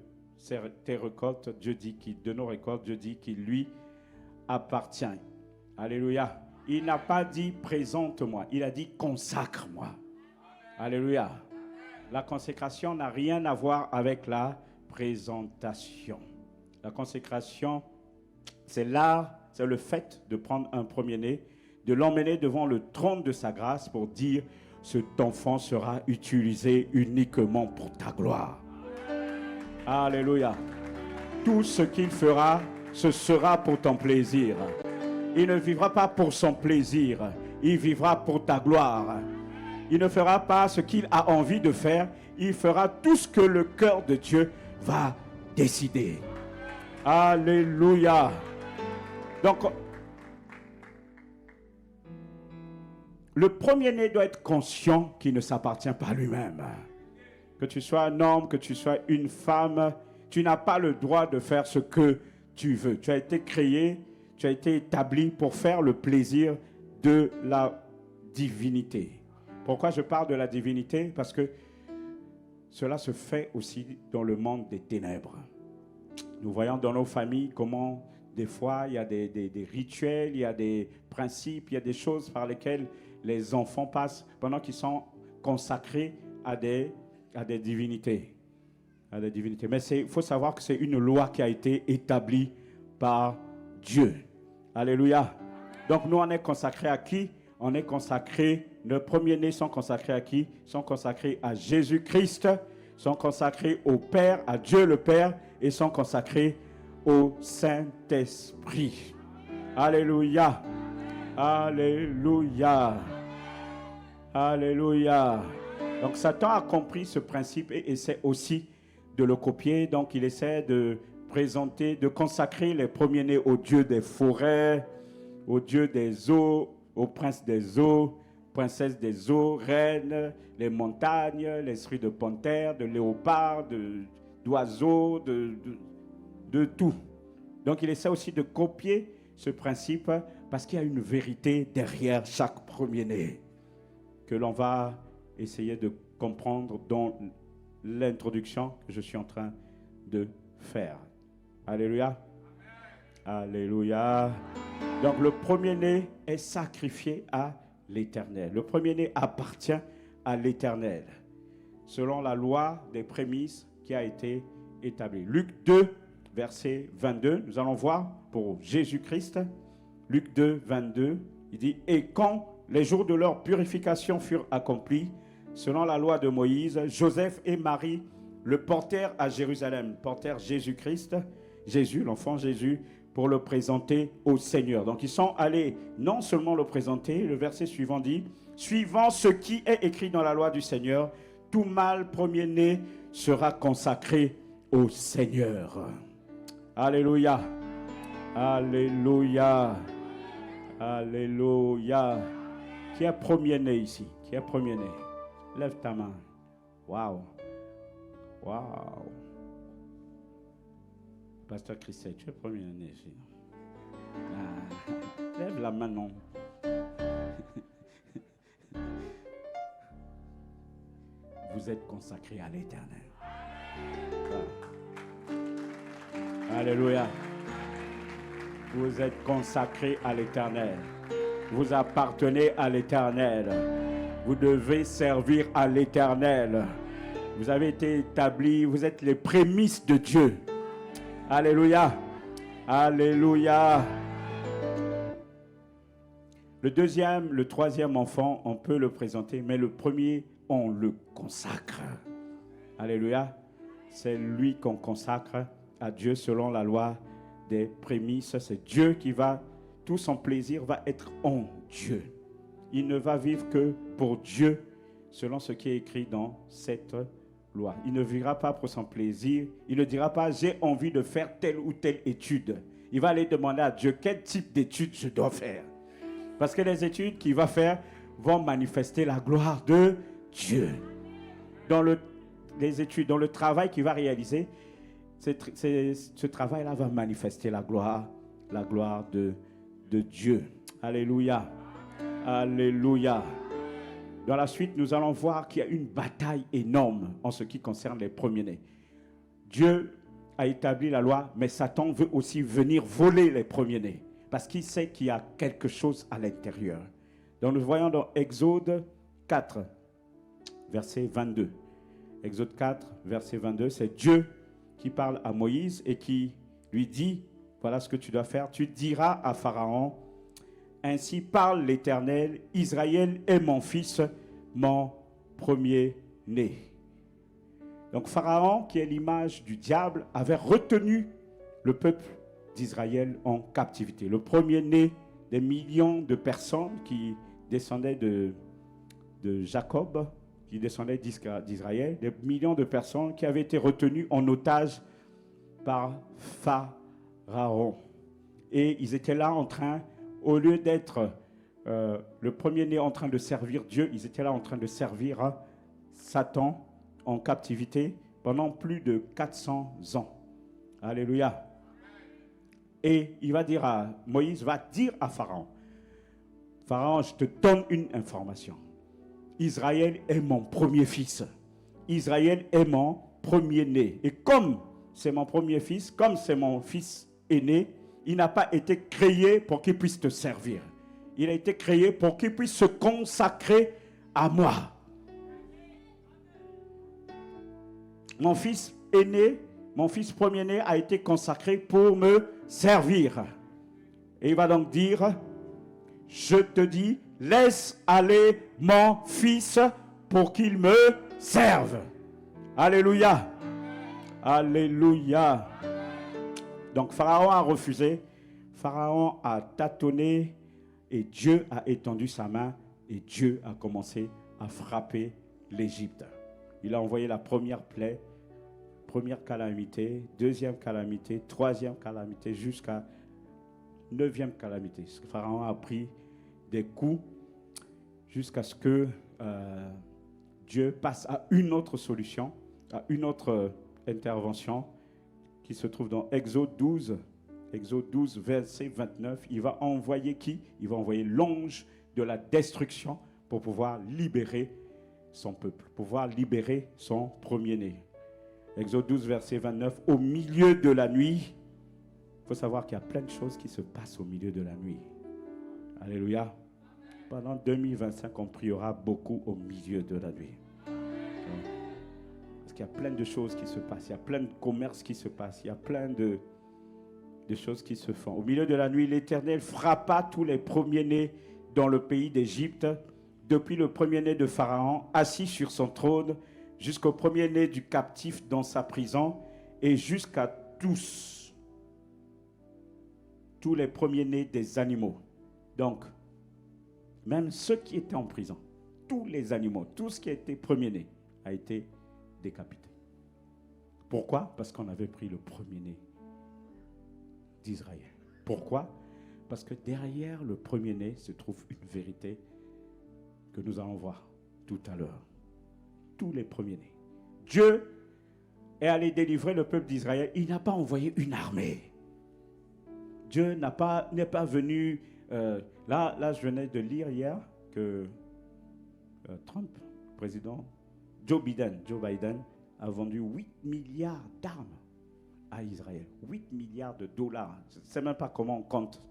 tes récoltes, de nos récoltes, Dieu dit qu'il lui appartient. Alléluia. Il n'a pas dit présente-moi, il a dit consacre-moi. Alléluia. La consécration n'a rien à voir avec la présentation. La consécration, c'est l'art, c'est le fait de prendre un premier-né, de l'emmener devant le trône de sa grâce pour dire, cet enfant sera utilisé uniquement pour ta gloire. Alléluia. Tout ce qu'il fera, ce sera pour ton plaisir. Il ne vivra pas pour son plaisir, il vivra pour ta gloire. Il ne fera pas ce qu'il a envie de faire, il fera tout ce que le cœur de Dieu va décider. Alléluia. Donc, le premier-né doit être conscient qu'il ne s'appartient pas à lui-même. Que tu sois un homme, que tu sois une femme, tu n'as pas le droit de faire ce que tu veux. Tu as été créé, tu as été établi pour faire le plaisir de la divinité. Pourquoi je parle de la divinité? Parce que cela se fait aussi dans le monde des ténèbres. Nous voyons dans nos familles comment des fois il y a des rituels, il y a des principes, il y a des choses par lesquelles les enfants passent pendant qu'ils sont consacrés à des divinités. Mais il faut savoir que c'est une loi qui a été établie par Dieu. Alléluia. Donc nous on est consacrés à qui? On est consacrés, nos premiers-nés sont consacrés à qui? Sont consacrés à Jésus-Christ, sont consacrés au Père, à Dieu le Père, et sont consacrés au Saint-Esprit. Alléluia. Alléluia. Alléluia. Donc Satan a compris ce principe et essaie aussi de le copier. Donc il essaie de présenter, de consacrer les premiers-nés au Dieu des forêts, au Dieu des eaux, au prince des eaux, princesse des eaux, reine, les montagnes, l'esprit de panthère, de léopard, d'oiseaux, de tout. Donc il essaie aussi de copier ce principe parce qu'il y a une vérité derrière chaque premier-né que l'on va essayer de comprendre dans l'introduction que je suis en train de faire. Alléluia. Alléluia. Donc le premier-né est sacrifié à l'Éternel. Le premier-né appartient à l'Éternel, selon la loi des prémices qui a été établie. Luc 2, verset 22, nous allons voir pour Jésus-Christ. Luc 2, 22, il dit « Et quand les jours de leur purification furent accomplis, selon la loi de Moïse, Joseph et Marie le portèrent à Jérusalem, portèrent Jésus-Christ, Jésus, l'enfant Jésus, pour le présenter au Seigneur. » Donc ils sont allés non seulement le présenter, le verset suivant dit, suivant ce qui est écrit dans la loi du Seigneur, tout mâle premier-né sera consacré au Seigneur. Alléluia. Alléluia. Alléluia. Qui est premier-né ici? Qui est premier-né? Lève ta main. Waouh. Waouh. Pasteur Christet, tu es premier-né ici. Ah. Lève la main, non. Vous êtes consacrés à l'Éternel. Ah. Alléluia. Vous êtes consacrés à l'Éternel. Vous appartenez à l'Éternel. Vous devez servir à l'Éternel. Vous avez été établis, vous êtes les prémices de Dieu. Alléluia. Alléluia. Le deuxième, le troisième enfant, on peut le présenter, mais le premier, on le consacre. Alléluia. C'est lui qu'on consacre à Dieu selon la loi des prémices. C'est Dieu qui va, tout son plaisir va être en Dieu. Il ne va vivre que pour Dieu, selon ce qui est écrit dans cette loi. Il ne vivra pas pour son plaisir. Il ne dira pas, j'ai envie de faire telle ou telle étude. Il va aller demander à Dieu, quel type d'étude je dois faire. Parce que les études qu'il va faire vont manifester la gloire de Dieu. Dans les études, dans le travail qu'il va réaliser, ce travail-là va manifester la gloire de Dieu. Alléluia. Alléluia. Dans la suite, nous allons voir qu'il y a une bataille énorme en ce qui concerne les premiers-nés. Dieu a établi la loi, mais Satan veut aussi venir voler les premiers-nés. Parce qu'il sait qu'il y a quelque chose à l'intérieur. Donc nous voyons dans Exode 4, verset 22. Exode 4, verset 22, c'est Dieu qui parle à Moïse et qui lui dit, voilà ce que tu dois faire. Tu diras à Pharaon, ainsi parle l'Éternel, Israël est mon fils, mon premier-né. Donc Pharaon, qui est l'image du diable, avait retenu le peuple d'Israël en captivité. Le premier-né des millions de personnes qui descendaient de Jacob, qui descendaient d'Israël, des millions de personnes qui avaient été retenues en otage par Pharaon. Et ils étaient là en train, au lieu d'être le premier-né en train de servir Dieu, ils étaient là en train de servir Satan en captivité pendant plus de 400 ans. Alléluia. Et il va dire Moïse va dire à Pharaon, Pharaon, je te donne une information. Israël est mon premier fils. Israël est mon premier-né. Et comme c'est mon premier fils, comme c'est mon fils aîné, il n'a pas été créé pour qu'il puisse te servir. Il a été créé pour qu'il puisse se consacrer à moi. Mon fils aîné, mon fils premier-né a été consacré pour me servir. Et il va donc dire, je te dis, laisse aller mon fils pour qu'il me serve. Alléluia. Alléluia. Donc Pharaon a refusé, Pharaon a tâtonné et Dieu a étendu sa main et Dieu a commencé à frapper l'Égypte. Il a envoyé la première plaie, première calamité, deuxième calamité, troisième calamité, jusqu'à neuvième calamité. Pharaon a pris des coups jusqu'à ce que Dieu passe à une autre solution, à une autre intervention qui se trouve dans Exode 12, verset 29. Il va envoyer qui? Il va envoyer l'ange de la destruction pour pouvoir libérer son peuple, pouvoir libérer son premier-né. Exode 12, verset 29. Au milieu de la nuit, il faut savoir qu'il y a plein de choses qui se passent au milieu de la nuit. Alléluia. Pendant 2025, on priera beaucoup au milieu de la nuit. Parce qu'il y a plein de choses qui se passent, il y a plein de commerces qui se passent, il y a plein de choses qui se font. Au milieu de la nuit, l'Éternel frappa tous les premiers-nés dans le pays d'Égypte, depuis le premier-né de Pharaon, assis sur son trône, jusqu'au premier-né du captif dans sa prison, et jusqu'à tous les premiers-nés des animaux. Donc, Même ceux qui étaient en prison, tous les animaux, tout ce qui a été premier-né a été décapité. Pourquoi? Parce qu'on avait pris le premier-né d'Israël. Pourquoi? Parce que derrière le premier-né se trouve une vérité que nous allons voir tout à l'heure. Tous les premiers-nés. Dieu est allé délivrer le peuple d'Israël. Il n'a pas envoyé une armée. Dieu n'est pas venu... Là, je venais de lire hier que Trump, président, Joe Biden, a vendu 8 milliards d'armes à Israël. 8 milliards de dollars. Je ne sais même pas comment on compte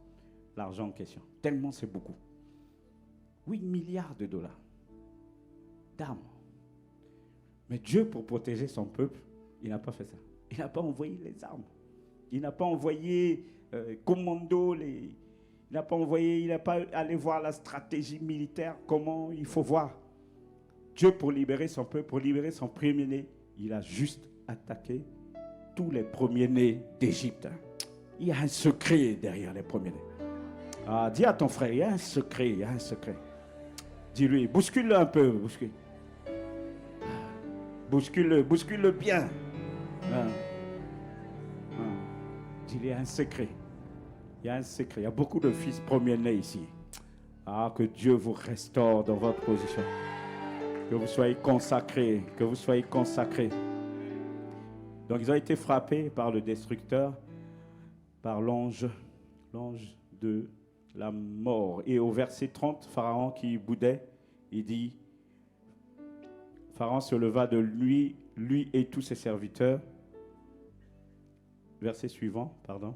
l'argent en question. Tellement c'est beaucoup. 8 milliards de dollars d'armes. Mais Dieu, pour protéger son peuple, il n'a pas fait ça. Il n'a pas envoyé les armes. Il n'a pas envoyé commando, il n'a pas allé voir la stratégie militaire, comment il faut voir. Dieu, pour libérer son peuple, pour libérer son premier-né, il a juste attaqué tous les premiers-nés d'Égypte. Il y a un secret derrière les premiers-nés. Ah, dis à ton frère, il y a un secret, il y a un secret. Dis-lui, bouscule-le un peu, bouscule. Bouscule-le bien. Dis-lui, il y a un secret. Il y a un secret. Il y a beaucoup de fils premiers-nés ici. Ah, que Dieu vous restaure dans votre position. Que vous soyez consacrés. Que vous soyez consacrés. Donc, ils ont été frappés par le destructeur, par l'ange de la mort. Et au verset 30, Pharaon qui boudait, il dit, Pharaon se leva de lui et tous ses serviteurs. Verset suivant, pardon.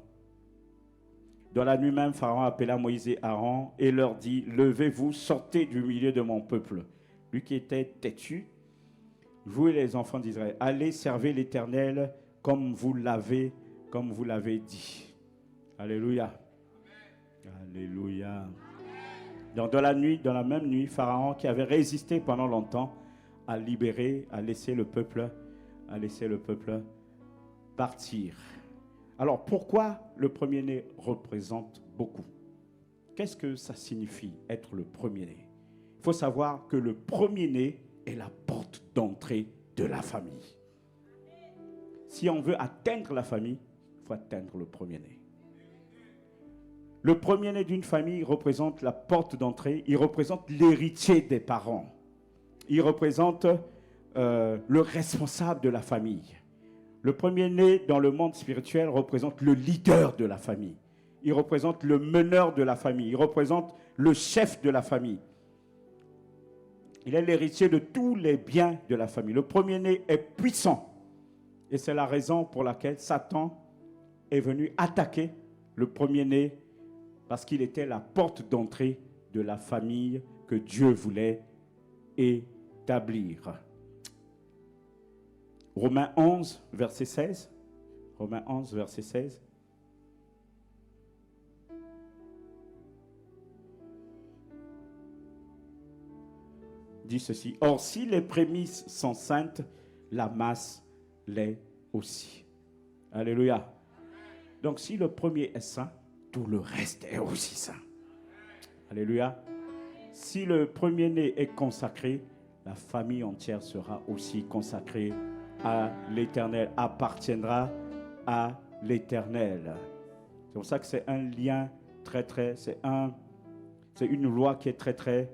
Dans la nuit même, Pharaon appela Moïse et Aaron et leur dit, levez-vous, sortez du milieu de mon peuple. Lui qui était têtu, vous et les enfants d'Israël, allez servir l'Éternel comme vous l'avez dit. Alléluia. Alléluia. Donc dans la même nuit, Pharaon qui avait résisté pendant longtemps a laissé le peuple partir. Alors pourquoi le premier-né représente beaucoup? Qu'est-ce que ça signifie être le premier-né? Il faut savoir que le premier-né est la porte d'entrée de la famille. Si on veut atteindre la famille, il faut atteindre le premier-né. Le premier-né d'une famille représente la porte d'entrée, il représente l'héritier des parents. Il représente le responsable de la famille. Le premier-né dans le monde spirituel représente le leader de la famille. Il représente le meneur de la famille. Il représente le chef de la famille. Il est l'héritier de tous les biens de la famille. Le premier-né est puissant. Et c'est la raison pour laquelle Satan est venu attaquer le premier-né parce qu'il était la porte d'entrée de la famille que Dieu voulait établir. Romains 11, verset 16. Romains 11, verset 16. Dit ceci. Or, si les prémices sont saintes, la masse l'est aussi. Alléluia. Donc, si le premier est saint, tout le reste est aussi saint. Alléluia. Si le premier-né est consacré, la famille entière sera aussi consacrée à l'Éternel, appartiendra à l'Éternel. C'est pour ça que c'est un lien c'est une loi qui est très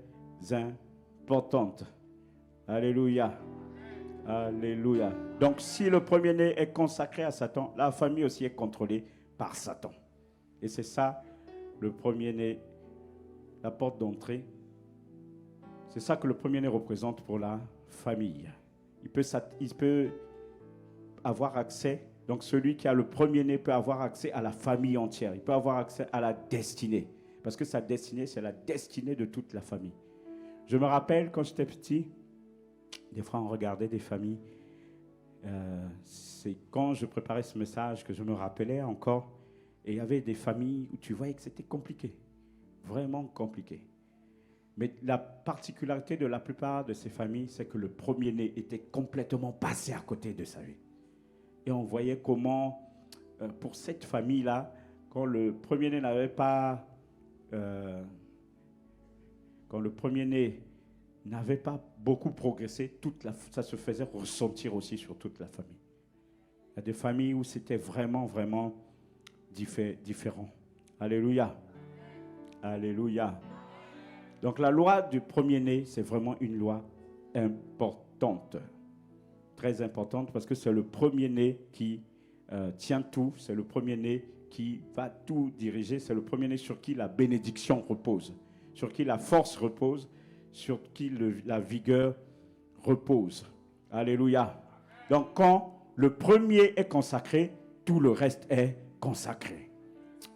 importante. Alléluia. Alléluia. Donc si le premier-né est consacré à Satan, la famille aussi est contrôlée par Satan. Et c'est ça, le premier-né, la porte d'entrée. C'est ça que le premier-né représente pour la famille. Il peut avoir accès, donc celui qui a le premier-né peut avoir accès à la famille entière. Il peut avoir accès à la destinée. Parce que sa destinée, c'est la destinée de toute la famille. Je me rappelle quand j'étais petit, des fois on regardait des familles. C'est quand je préparais ce message que je me rappelais encore. Et il y avait des familles où tu voyais que c'était compliqué. Vraiment compliqué. Mais la particularité de la plupart de ces familles, c'est que le premier-né était complètement passé à côté de sa vie. Et on voyait comment, pour cette famille-là, quand le premier-né n'avait pas, quand le premier-né n'avait pas beaucoup progressé, ça se faisait ressentir aussi sur toute la famille. Il y a des familles où c'était vraiment, vraiment différent. Alléluia. Alléluia. Donc la loi du premier-né, c'est vraiment une loi importante. Très importante parce que c'est le premier-né qui tient tout. C'est le premier-né qui va tout diriger. C'est le premier-né sur qui la bénédiction repose, sur qui la force repose, sur qui la vigueur repose. Alléluia. Donc quand le premier est consacré, tout le reste est consacré.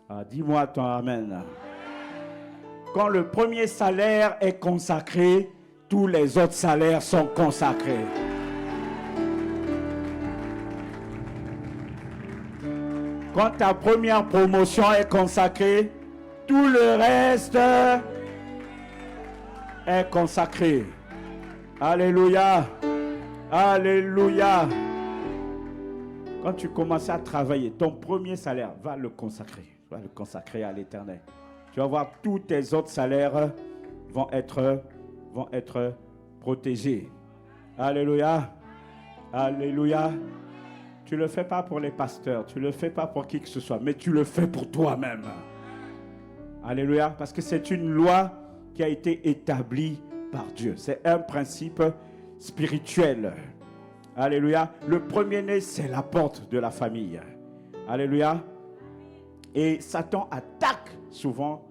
Ah, dis-moi ton amen. Quand le premier salaire est consacré, tous les autres salaires sont consacrés. Quand ta première promotion est consacrée, tout le reste est consacré. Alléluia. Alléluia. Quand tu commences à travailler, ton premier salaire, va le consacrer. Va le consacrer à l'Éternel. Tu vas voir, tous tes autres salaires vont être protégés. Alléluia. Alléluia. Tu ne le fais pas pour les pasteurs, tu ne le fais pas pour qui que ce soit, mais tu le fais pour toi-même. Alléluia. Parce que c'est une loi qui a été établie par Dieu. C'est un principe spirituel. Alléluia. Le premier-né, c'est la porte de la famille. Alléluia. Et Satan attaque souvent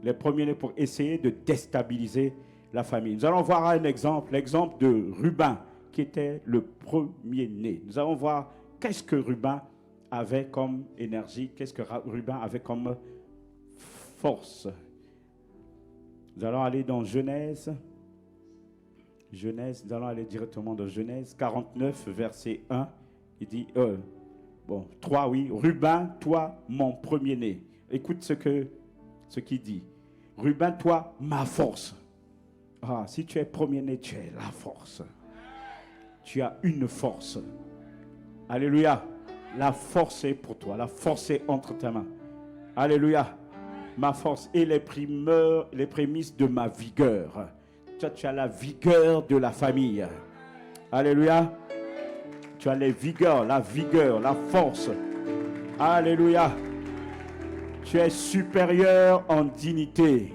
les premiers-nés pour essayer de déstabiliser la famille. Nous allons voir un exemple, l'exemple de Ruben, qui était le premier-né. Nous allons voir qu'est-ce que Ruben avait comme énergie, qu'est-ce que Ruben avait comme force. Nous allons aller dans Genèse, nous allons aller directement dans Genèse 49, verset 1. Il dit, 3, oui. Ruben, toi, mon premier-né. Écoute ce qu'il dit. Ruben, toi, ma force. Ah, si tu es premier-né, tu es la force. Tu as une force. Alléluia. La force est pour toi. La force est entre tes mains. Alléluia. Ma force et les prémices de ma vigueur. Toi, tu as la vigueur de la famille. Alléluia. Tu as la vigueur, la force. Alléluia. Tu es supérieur en dignité.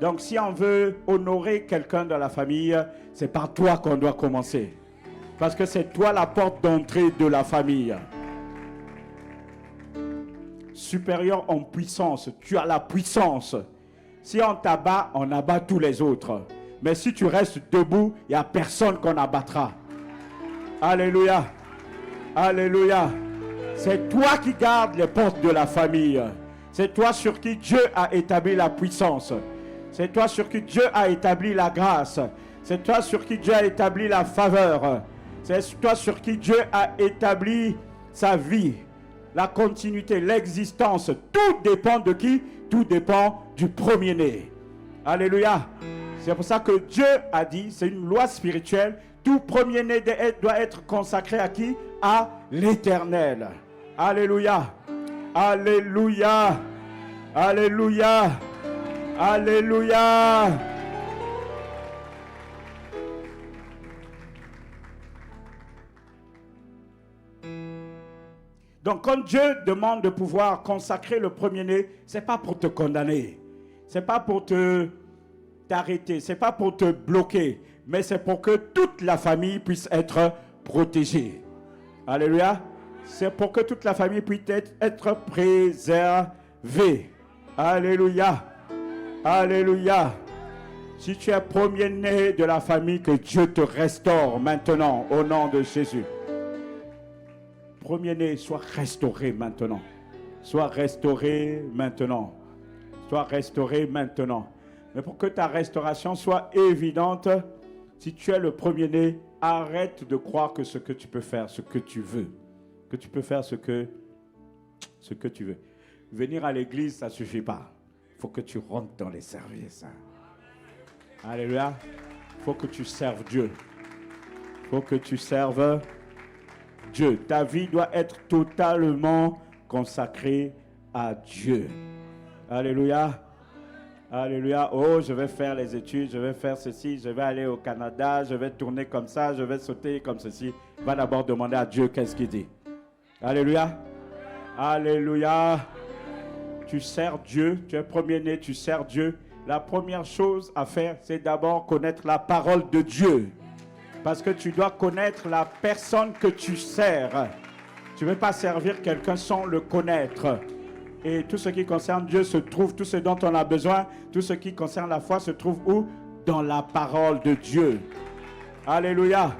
Donc, si on veut honorer quelqu'un dans la famille, c'est par toi qu'on doit commencer. Parce que c'est toi la porte d'entrée de la famille. Supérieur en puissance. Tu as la puissance. Si on t'abat, on abat tous les autres. Mais si tu restes debout, il n'y a personne qu'on abattra. Alléluia. Alléluia. C'est toi qui gardes les portes de la famille. C'est toi sur qui Dieu a établi la puissance. C'est toi sur qui Dieu a établi la grâce. C'est toi sur qui Dieu a établi la faveur. C'est toi sur qui Dieu a établi sa vie, la continuité, l'existence. Tout dépend de qui? Tout dépend du premier-né. Alléluia. C'est pour ça que Dieu a dit, c'est une loi spirituelle, tout premier-né doit être consacré à qui? À l'Éternel. Alléluia. Alléluia. Alléluia. Alléluia. Donc quand Dieu demande de pouvoir consacrer le premier-né, ce n'est pas pour te condamner. Ce n'est pas pour t'arrêter. Ce n'est pas pour te bloquer. Mais c'est pour que toute la famille puisse être protégée. Alléluia. C'est pour que toute la famille puisse être préservée. Alléluia. Alléluia. Si tu es premier-né de la famille, que Dieu te restaure maintenant au nom de Jésus. Premier-né, sois restauré maintenant. Sois restauré maintenant. Sois restauré maintenant. Mais pour que ta restauration soit évidente, si tu es le premier-né, arrête de croire que ce que tu peux faire, ce que tu veux. Que tu peux faire ce que tu veux. Venir à l'église, ça ne suffit pas. Il faut que tu rentres dans les services. Alléluia. Il faut que tu serves Dieu. Il faut que tu serves Dieu. Ta vie doit être totalement consacrée à Dieu. Alléluia. Alléluia. Oh, je vais faire les études, je vais faire ceci, je vais aller au Canada, je vais tourner comme ça, je vais sauter comme ceci. Va d'abord demander à Dieu qu'est-ce qu'il dit. Alléluia. Alléluia. Tu sers Dieu, tu es premier-né, tu sers Dieu. La première chose à faire, c'est d'abord connaître la parole de Dieu. Parce que tu dois connaître la personne que tu sers. Tu ne veux pas servir quelqu'un sans le connaître. Et tout ce qui concerne Dieu se trouve, tout ce dont on a besoin, tout ce qui concerne la foi se trouve où? Dans la parole de Dieu. Alléluia.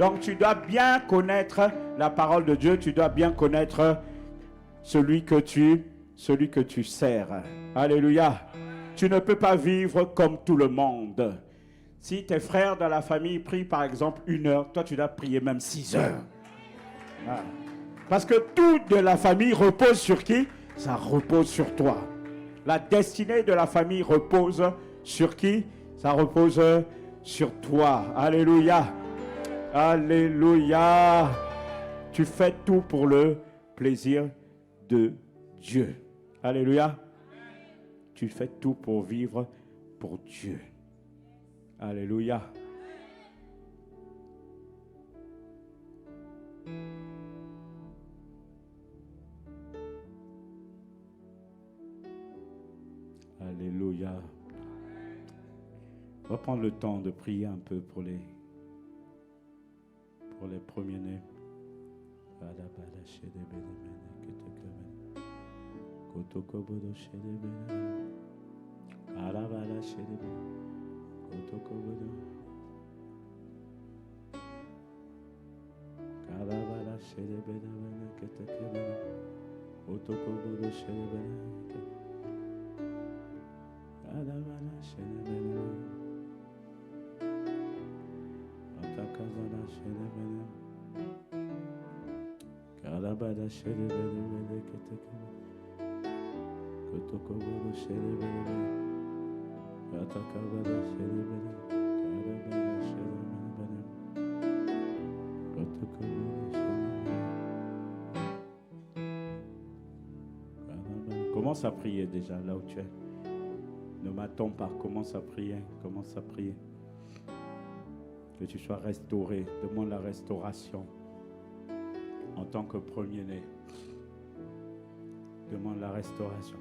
Donc tu dois bien connaître la parole de Dieu, tu dois bien connaître celui que tu sers. Alléluia. Tu ne peux pas vivre comme tout le monde. Si tes frères dans la famille prient par exemple 1 heure, toi tu dois prier même 6 heures. Ah. Parce que tout de la famille repose sur qui? Ça repose sur toi. La destinée de la famille repose sur qui? Ça repose sur toi. Alléluia. Alléluia. Tu fais tout pour le plaisir de Dieu. Alléluia. Tu fais tout pour vivre pour Dieu. Alléluia. Alléluia. On va prendre le temps de prier un peu pour les premiers-nés. Commence à prier déjà là où tu es. Ne m'attends pas, commence à prier, commence à prier. Que tu sois restauré, demande la restauration en tant que premier-né. Demande la restauration.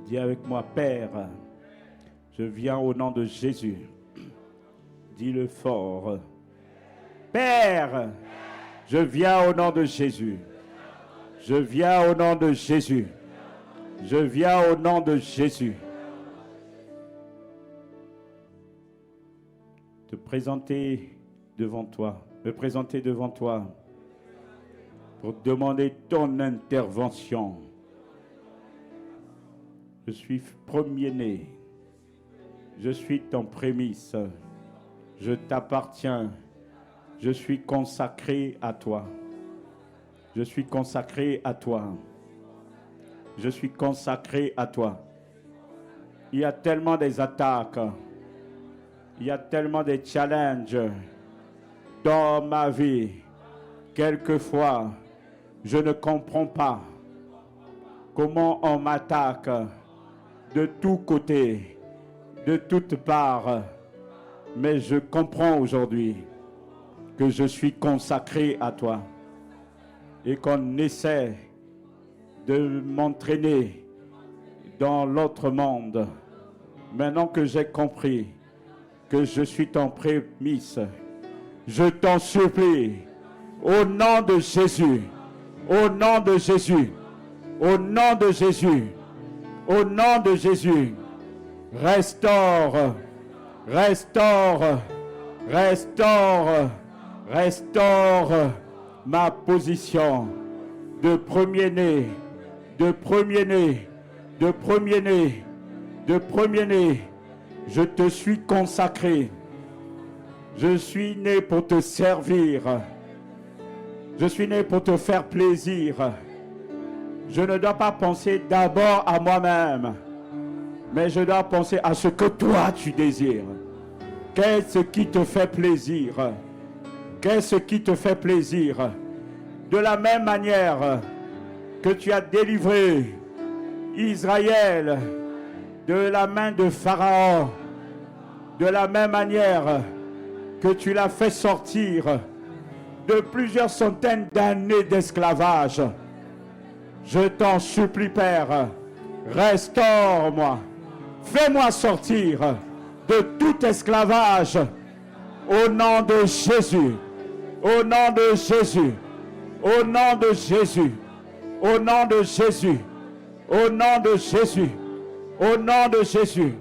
Dis avec moi, Père, je viens au nom de Jésus. Dis-le fort. Père, je viens au nom de Jésus. Je viens au nom de Jésus. Je viens au nom de Jésus. Te présenter devant toi, me présenter devant toi pour demander ton intervention. Je suis premier-né. Je suis ton prémisse. Je t'appartiens. Je suis consacré à toi. Je suis consacré à toi. Je suis consacré à toi. Il y a tellement des attaques. Il y a tellement de challenges dans ma vie. Quelquefois, je ne comprends pas comment on m'attaque de tous côtés, de toutes parts. Mais je comprends aujourd'hui que je suis consacré à toi et qu'on essaie de m'entraîner dans l'autre monde. Maintenant que j'ai compris que je suis ton prémisse, je t'en supplie, au nom de Jésus, au nom de Jésus, au nom de Jésus, au nom de Jésus, restaure, restaure, restaure, restaure ma position de premier-né, de premier-né, de premier-né, de premier-né. Je te suis consacré. Je suis né pour te servir. Je suis né pour te faire plaisir. Je ne dois pas penser d'abord à moi-même, mais je dois penser à ce que toi tu désires. Qu'est-ce qui te fait plaisir? Qu'est-ce qui te fait plaisir? De la même manière que tu as délivré Israël de la main de Pharaon, de la même manière que tu l'as fait sortir de plusieurs centaines d'années d'esclavage, je t'en supplie, Père, restaure-moi, fais-moi sortir de tout esclavage au nom de Jésus, au nom de Jésus, au nom de Jésus, au nom de Jésus, au nom de Jésus, au nom de Jésus,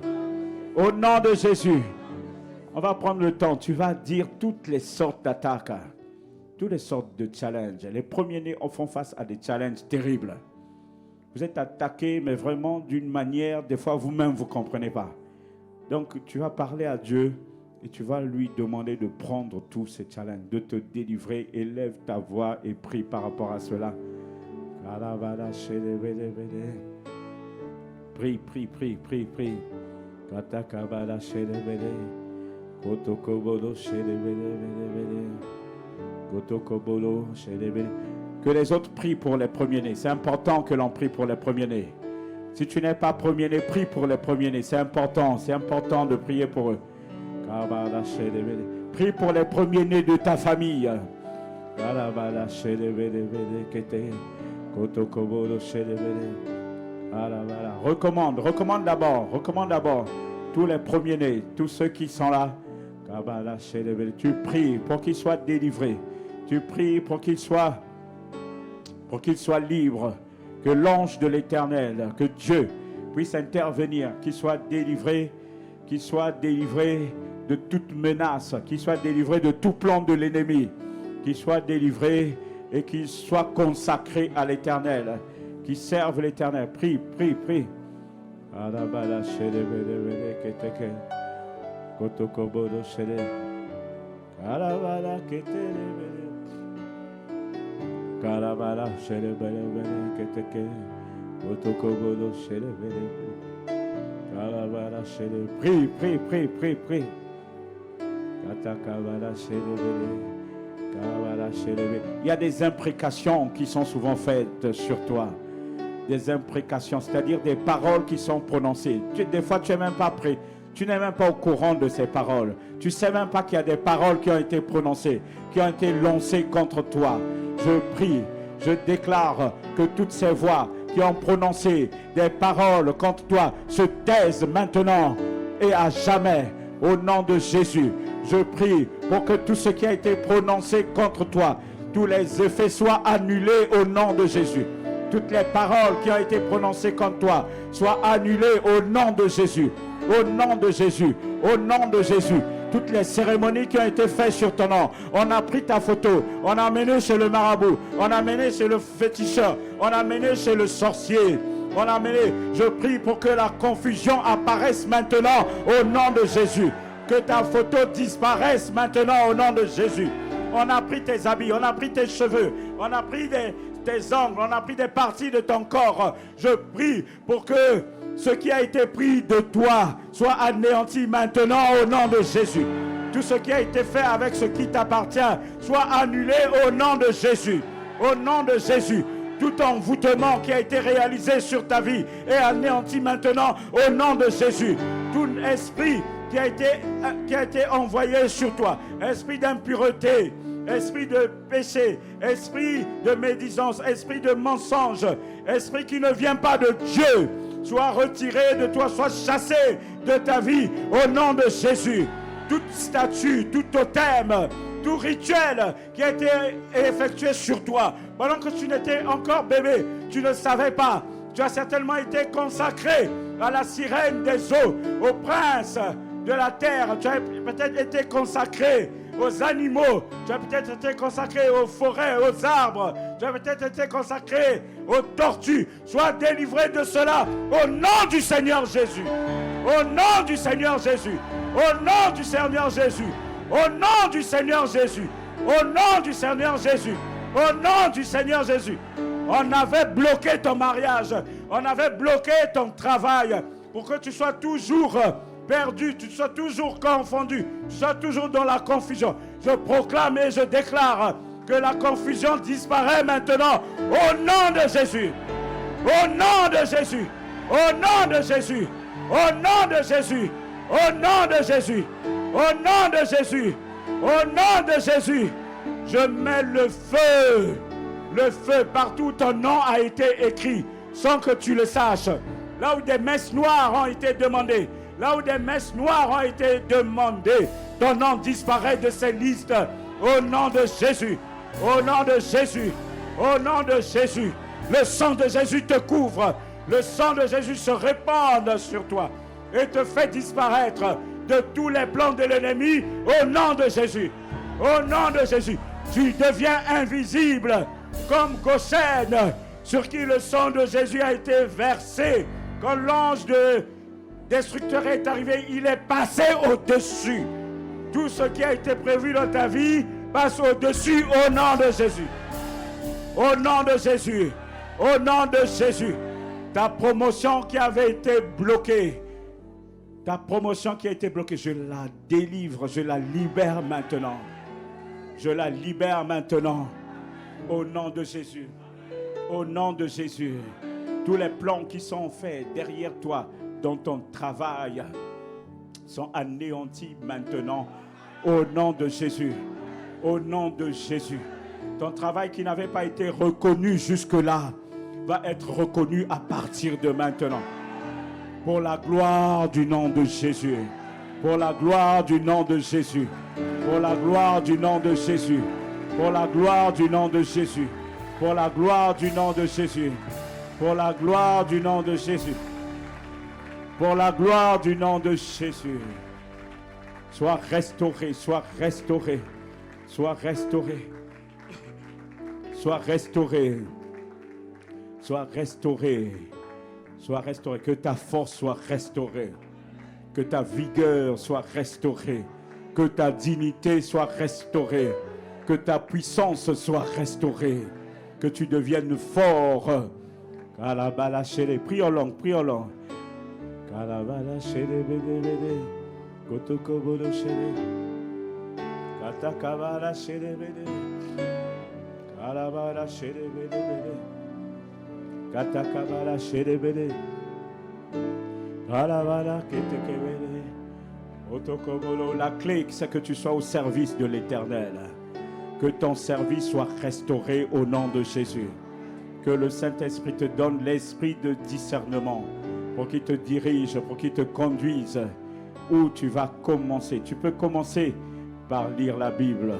au nom de Jésus. On va prendre le temps, tu vas dire toutes les sortes d'attaques, toutes les sortes de challenges. Les premiers-nés font face à des challenges terribles. Vous êtes attaqués, mais vraiment d'une manière, des fois vous-même vous ne comprenez pas. Donc tu vas parler à Dieu et tu vas lui demander de prendre tous ces challenges, de te délivrer. Élève ta voix et prie par rapport à cela. Prie, prie, prie, prie, prie. Que les autres prient pour les premiers-nés. C'est important que l'on prie pour les premiers-nés. Si tu n'es pas premier-né, prie pour les premiers-nés. C'est important de prier pour eux. Prie pour les premiers-nés de ta famille. Recommande d'abord tous les premiers-nés, tous ceux qui sont là. Tu pries pour qu'ils soient délivrés. Tu pries pour qu'ils soient libres. Que l'ange de l'Éternel, que Dieu puisse intervenir, qu'il soit délivré de toute menace, qu'il soit délivré de tout plan de l'ennemi, qu'il soit délivré et qu'il soit consacré à l'Éternel, qu'il serve l'Éternel. Prie, prie, prie. Prie, prie, prie, prie, prie. Il y a des imprécations qui sont souvent faites sur toi. Des imprécations, c'est-à-dire des paroles qui sont prononcées. Des fois, tu n'es même pas prêt. Tu n'es même pas au courant de ces paroles. Tu ne sais même pas qu'il y a des paroles qui ont été prononcées, qui ont été lancées contre toi. Je prie, je déclare que toutes ces voix qui ont prononcé des paroles contre toi se taisent maintenant et à jamais. Au nom de Jésus, je prie pour que tout ce qui a été prononcé contre toi, tous les effets soient annulés au nom de Jésus. Toutes les paroles qui ont été prononcées contre toi soient annulées au nom de Jésus. Au nom de Jésus. Au nom de Jésus. Toutes les cérémonies qui ont été faites sur ton nom. On a pris ta photo. On a amené chez le marabout. On a amené chez le féticheur. On a amené chez le sorcier. On a amené. Je prie pour que la confusion apparaisse maintenant au nom de Jésus. Que ta photo disparaisse maintenant au nom de Jésus. On a pris tes habits, on a pris tes cheveux, on a pris tes ongles, on a pris des parties de ton corps. Je prie pour que ce qui a été pris de toi soit anéanti maintenant au nom de Jésus. Tout ce qui a été fait avec ce qui t'appartient soit annulé au nom de Jésus. Au nom de Jésus. Tout envoûtement qui a été réalisé sur ta vie est anéanti maintenant au nom de Jésus. Tout esprit qui a été envoyé sur toi, esprit d'impureté, esprit de péché, esprit de médisance, esprit de mensonge, esprit qui ne vient pas de Dieu, soit retiré de toi, soit chassé de ta vie au nom de Jésus. Toute statue, tout totem, tout rituel qui a été effectué sur toi, pendant que tu n'étais encore bébé, tu ne savais pas. Tu as certainement été consacré à la sirène des eaux, au prince de la terre. Tu as peut-être été consacré aux animaux. Tu as peut-être été consacré aux forêts, aux arbres. Tu as peut-être été consacré aux tortues. Sois délivré de cela au nom du Seigneur Jésus. Au nom du Seigneur Jésus. Au nom du Seigneur Jésus. Au nom du Seigneur Jésus. Au nom du Seigneur Jésus. Au nom du Seigneur Jésus. On avait bloqué ton mariage. On avait bloqué ton travail pour que tu sois toujours perdu, tu sois toujours confondu, tu sois toujours dans la confusion. Je proclame et je déclare que la confusion disparaît maintenant au nom de Jésus. Au nom de Jésus. Au nom de Jésus. Au nom de Jésus. Au nom de Jésus. Au nom de Jésus. Au nom de Jésus. Je mets le feu. Le feu partout où ton nom a été écrit sans que tu le saches. Là où des messes noires ont été demandées. Là où des messes noires ont été demandées. Ton nom disparaît de ces listes. Au nom de Jésus. Au nom de Jésus. Au nom de Jésus. Le sang de Jésus te couvre. Le sang de Jésus se répand sur toi. Et te fait disparaître de tous les plans de l'ennemi. Au nom de Jésus. Au nom de Jésus. Tu deviens invisible. Comme Goshen, sur qui le sang de Jésus a été versé. Quand l'ange destructeur est arrivé, il est passé au-dessus. Tout ce qui a été prévu dans ta vie passe au-dessus au nom de Jésus. Au nom de Jésus. Au nom de Jésus. Ta promotion qui avait été bloquée. Ta promotion qui a été bloquée, je la délivre, je la libère maintenant. Je la libère maintenant. Au nom de Jésus. Au nom de Jésus. Tous les plans qui sont faits derrière toi dans ton travail sont anéantis maintenant. Au nom de Jésus. Au nom de Jésus. Ton travail qui n'avait pas été reconnu jusque-là va être reconnu à partir de maintenant. Pour la gloire du nom de Jésus. Pour la gloire du nom de Jésus. Pour la gloire du nom de Jésus. Pour la gloire du nom de Jésus. Pour la gloire du nom de Jésus. Pour la gloire du nom de Jésus. Pour la gloire du nom de Jésus. Sois restauré, sois restauré. Sois restauré. Sois restauré. Sois restauré. Sois restauré. Que ta force soit restaurée. Que ta vigueur soit restaurée. Que ta dignité soit restaurée. Que ta puissance soit restaurée. Que tu deviennes fort. Prie en langue, prie en langue. La clé, c'est que tu sois au service de l'Éternel. Que ton service soit restauré au nom de Jésus. Que le Saint-Esprit te donne l'esprit de discernement pour qu'il te dirige, pour qu'il te conduise où tu vas commencer. Tu peux commencer par lire la Bible.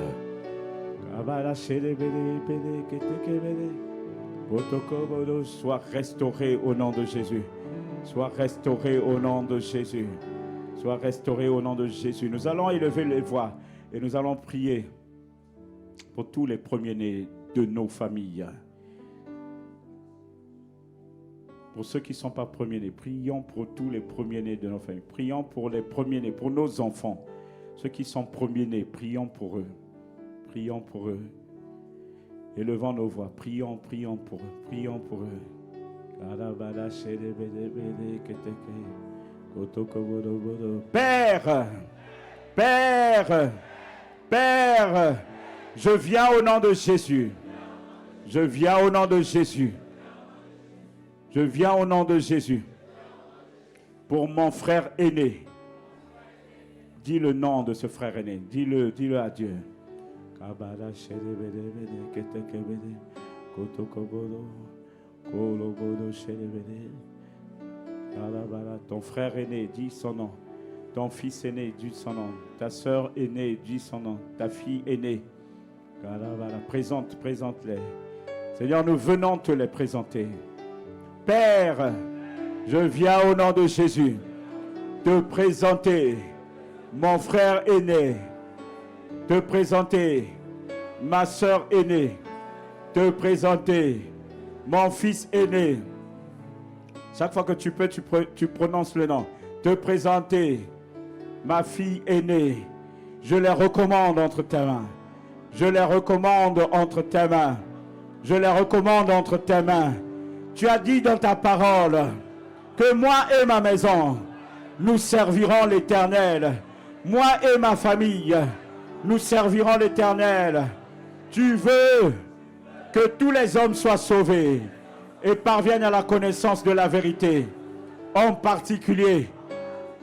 Sois restauré au nom de Jésus. Sois restauré au nom de Jésus. Sois restauré au nom de Jésus. Nous allons élever les voix et nous allons prier pour tous les premiers-nés de nos familles. Pour ceux qui ne sont pas premiers-nés, prions pour tous les premiers-nés de nos familles. Prions pour les premiers-nés, pour nos enfants. Ceux qui sont premiers-nés, prions pour eux. prions pour eux. Élevons nos voix, prions, prions pour eux, prions pour eux. Père, Père, Père, je viens au nom de Jésus. Je viens au nom de Jésus. Je viens au nom de Jésus. Pour mon frère aîné. Dis le nom de ce frère aîné. Dis-le à Dieu. Ton frère aîné, dis son nom. Ton fils aîné, dis son nom. Ta soeur aînée, dis son nom. Ta fille aînée. Présente-les. Seigneur, nous venons te les présenter. Père, je viens au nom de Jésus te présenter mon frère aîné, te présenter ma soeur aînée, te présenter mon fils aîné. Chaque fois que tu peux, tu prononces le nom. Te présenter ma fille aînée. Je les recommande entre tes mains. Je les recommande entre tes mains. Je les recommande entre tes mains. Tu as dit dans ta parole que moi et ma maison, nous servirons l'Éternel. Moi et ma famille, nous servirons l'Éternel. Tu veux que tous les hommes soient sauvés et parviennent à la connaissance de la vérité. En particulier,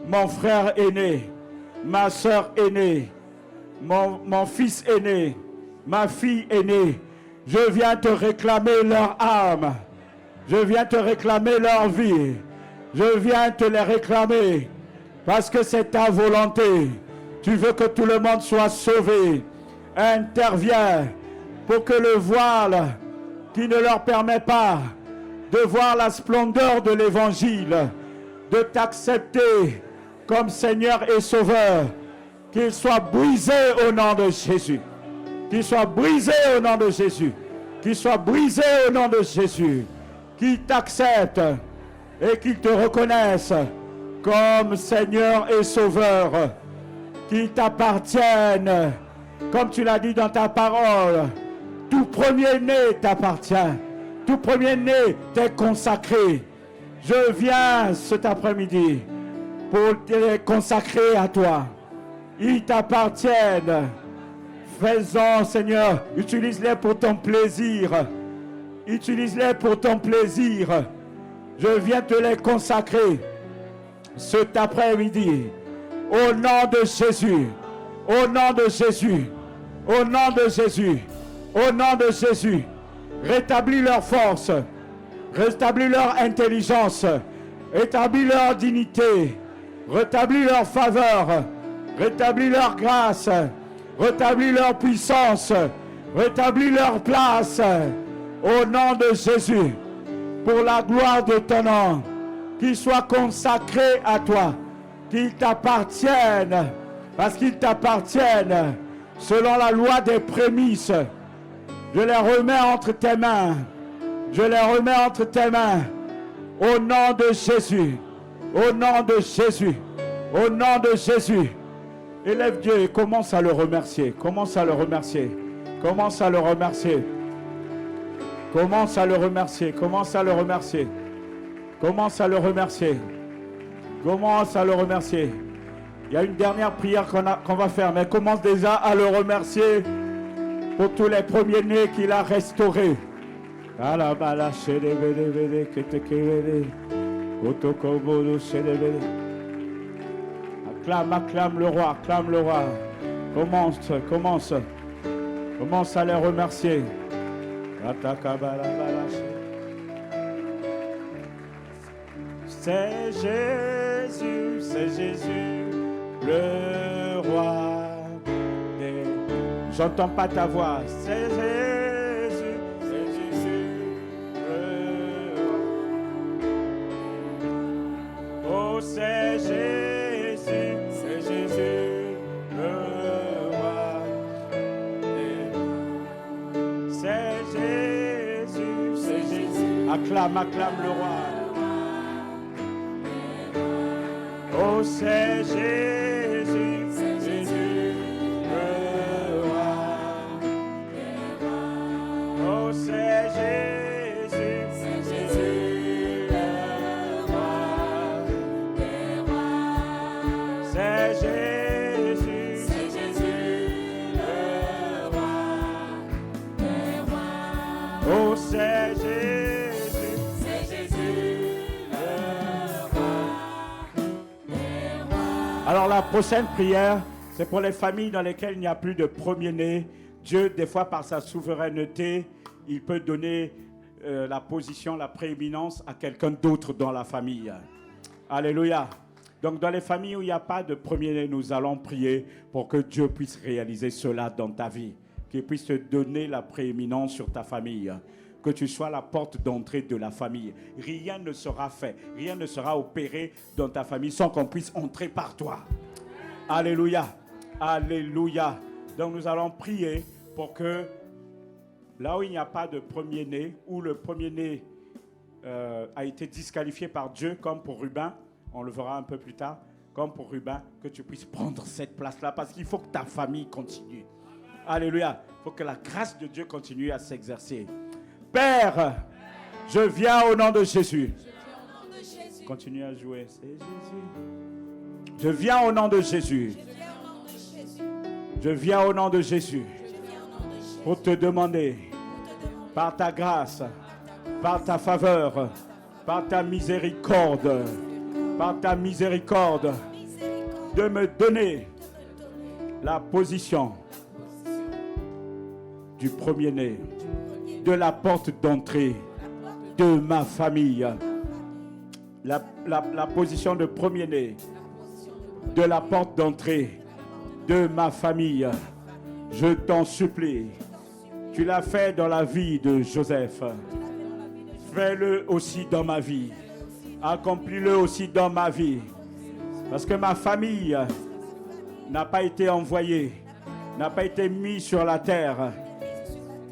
mon frère aîné, ma soeur aînée, mon fils aîné, ma fille aînée. Je viens te réclamer leur âme. Je viens te réclamer leur vie. Je viens te les réclamer parce que c'est ta volonté. Tu veux que tout le monde soit sauvé. Interviens pour que le voile qui ne leur permet pas de voir la splendeur de l'évangile, de t'accepter comme Seigneur et Sauveur, qu'il soit brisé au nom de Jésus. Qu'il soit brisé au nom de Jésus. Qu'il soit brisé au nom de Jésus. Qu'il t'accepte et qu'il te reconnaisse comme Seigneur et Sauveur. Qu'il t'appartienne, comme tu l'as dit dans ta parole. Tout premier-né t'appartient. Tout premier-né t'est consacré. Je viens cet après-midi pour te consacrer à toi. Ils t'appartiennent. Fais-en, Seigneur, utilise-les pour ton plaisir. Utilise-les pour ton plaisir. Je viens te les consacrer cet après-midi. Au nom de Jésus. Au nom de Jésus. Au nom de Jésus. Au nom de Jésus. Rétablis leur force. Rétablis leur intelligence. Rétablis leur dignité. Rétablis leur faveur. Rétablis leur grâce. Rétablis leur puissance. Rétablis leur place. Au nom de Jésus. Pour la gloire de ton nom. Qu'ils soient consacrés à toi. Qu'ils t'appartiennent. Parce qu'ils t'appartiennent. Selon la loi des prémices. Je les remets entre tes mains. Je les remets entre tes mains. Au nom de Jésus. Au nom de Jésus. Au nom de Jésus. Élève Dieu et commence à le remercier. Commence à le remercier. Commence à le remercier. Commence à le remercier. Commence à le remercier. Commence à le remercier. Commence à le remercier. Il y a une dernière prière qu'on va faire, mais commence déjà à le remercier pour tous les premiers-nés qu'il a restaurés. Acclame le roi, acclame le roi. Commence à les remercier. C'est Jésus, le roi. J'entends pas ta voix. C'est Jésus, le roi. Oh, c'est Jésus, le roi. C'est Jésus. Acclame le roi. Oh, c'est Jésus, le roi. Alors la prochaine prière, c'est pour les familles dans lesquelles il n'y a plus de premier-né. Dieu, des fois, par sa souveraineté, il peut donner la position, la prééminence à quelqu'un d'autre dans la famille. Alléluia. Donc dans les familles où il n'y a pas de premier-né, nous allons prier pour que Dieu puisse réaliser cela dans ta vie, qu'il puisse te donner la prééminence sur ta famille, que tu sois la porte d'entrée de la famille. Rien ne sera fait, rien ne sera opéré dans ta famille sans qu'on puisse entrer par toi. Alléluia, alléluia. Donc nous allons prier pour que là où il n'y a pas de premier-né, où le premier-né a été disqualifié par Dieu, comme pour Ruben, on le verra un peu plus tard, comme pour Ruben, que tu puisses prendre cette place-là, parce qu'il faut que ta famille continue. Alléluia. Il faut que la grâce de Dieu continue à s'exercer. Père, je viens au nom de Jésus. Continue à jouer. C'est Jésus. Je viens au nom de Jésus. Je viens au nom de Jésus pour te demander, par ta grâce, par ta faveur, par ta miséricorde, de me donner la position du premier-né, de la porte d'entrée de ma famille, la position de premier-né, de la porte d'entrée de ma famille. Je t'en supplie, tu l'as fait dans la vie de Joseph, fais-le aussi dans ma vie, accomplis-le aussi dans ma vie, parce que ma famille n'a pas été envoyée, n'a pas été mise sur la terre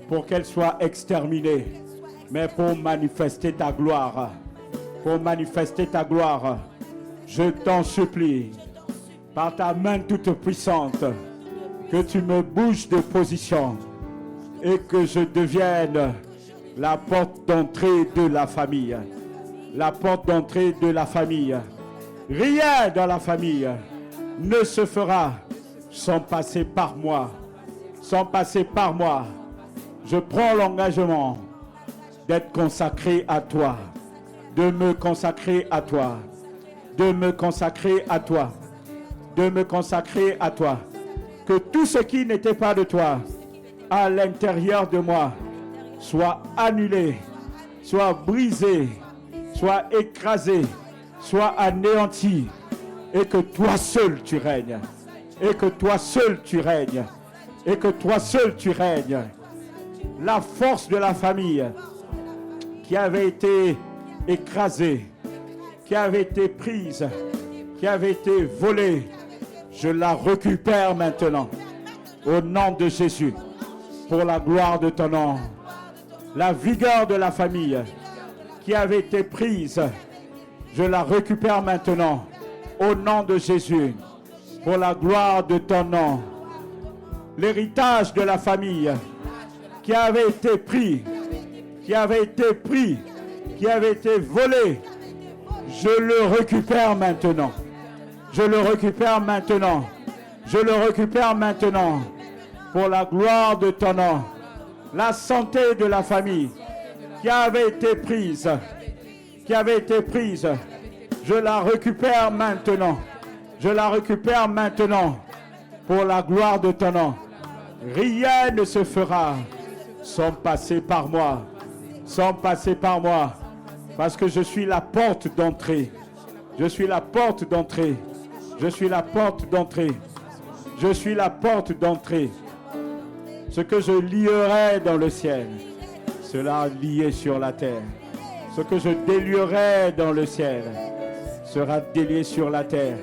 pour qu'elle soit exterminée, mais pour manifester ta gloire. Pour manifester ta gloire, je t'en supplie, par ta main toute puissante, que tu me bouges de position et que je devienne la porte d'entrée de la famille. La porte d'entrée de la famille. Rien dans la famille ne se fera sans passer par moi. Sans passer par moi. Je prends l'engagement d'être consacré à toi, de me consacrer à toi, de me consacrer à toi, de me consacrer à toi. Que tout ce qui n'était pas de toi à l'intérieur de moi soit annulé, soit brisé, soit écrasé, soit anéanti, et que toi seul tu règnes, et que toi seul tu règnes, et que toi seul tu règnes. La force de la famille qui avait été écrasée, qui avait été prise, qui avait été volée, je la récupère maintenant au nom de Jésus, pour la gloire de ton nom. La vigueur de la famille qui avait été prise, je la récupère maintenant au nom de Jésus, pour la gloire de ton nom. L'héritage de la famille qui avait été pris, qui avait été volé, je le récupère maintenant. Je le récupère maintenant. Je le récupère maintenant pour la gloire de ton nom. La santé de la famille qui avait été prise, je la récupère maintenant. Je la récupère maintenant pour la gloire de ton nom. Rien ne se fera sans passer par moi, sans passer par moi, parce que je suis la porte d'entrée. Je suis la porte d'entrée. Je suis la porte d'entrée. Je suis la porte d'entrée. Ce que je lierai dans le ciel sera lié sur la terre. Ce que je délierai dans le ciel sera délié sur la terre.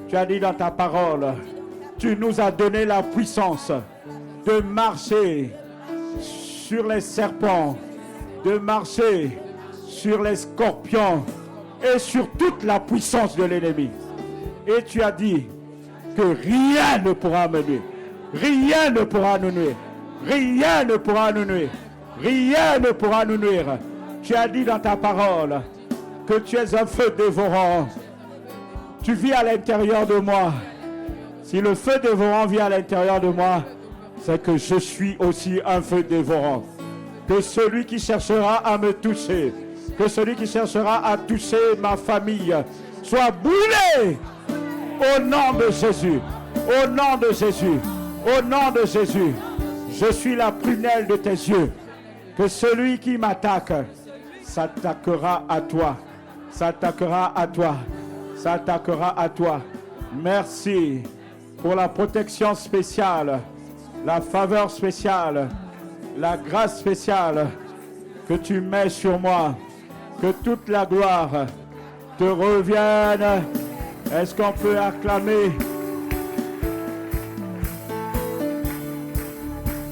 Tu as dit dans ta parole, tu nous as donné la puissance de marcher sur les serpents, de marcher sur les scorpions et sur toute la puissance de l'ennemi. Et tu as dit que rien ne pourra me nuire. Rien ne pourra nous nuire. Rien ne pourra nous nuire. Rien ne pourra nous nuire. Tu as dit dans ta parole que tu es un feu dévorant. Tu vis à l'intérieur de moi. Si le feu dévorant vit à l'intérieur de moi, c'est que je suis aussi un feu dévorant. Que celui qui cherchera à me toucher, que celui qui cherchera à toucher ma famille, soit brûlé Au nom de Jésus. Au nom de Jésus. Au nom de Jésus. Je suis la prunelle de tes yeux. Que celui qui m'attaque s'attaquera à toi. S'attaquera à toi. S'attaquera à toi. Merci pour la protection spéciale, la faveur spéciale, la grâce spéciale que tu mets sur moi. Que toute la gloire te revienne. Est-ce qu'on peut acclamer?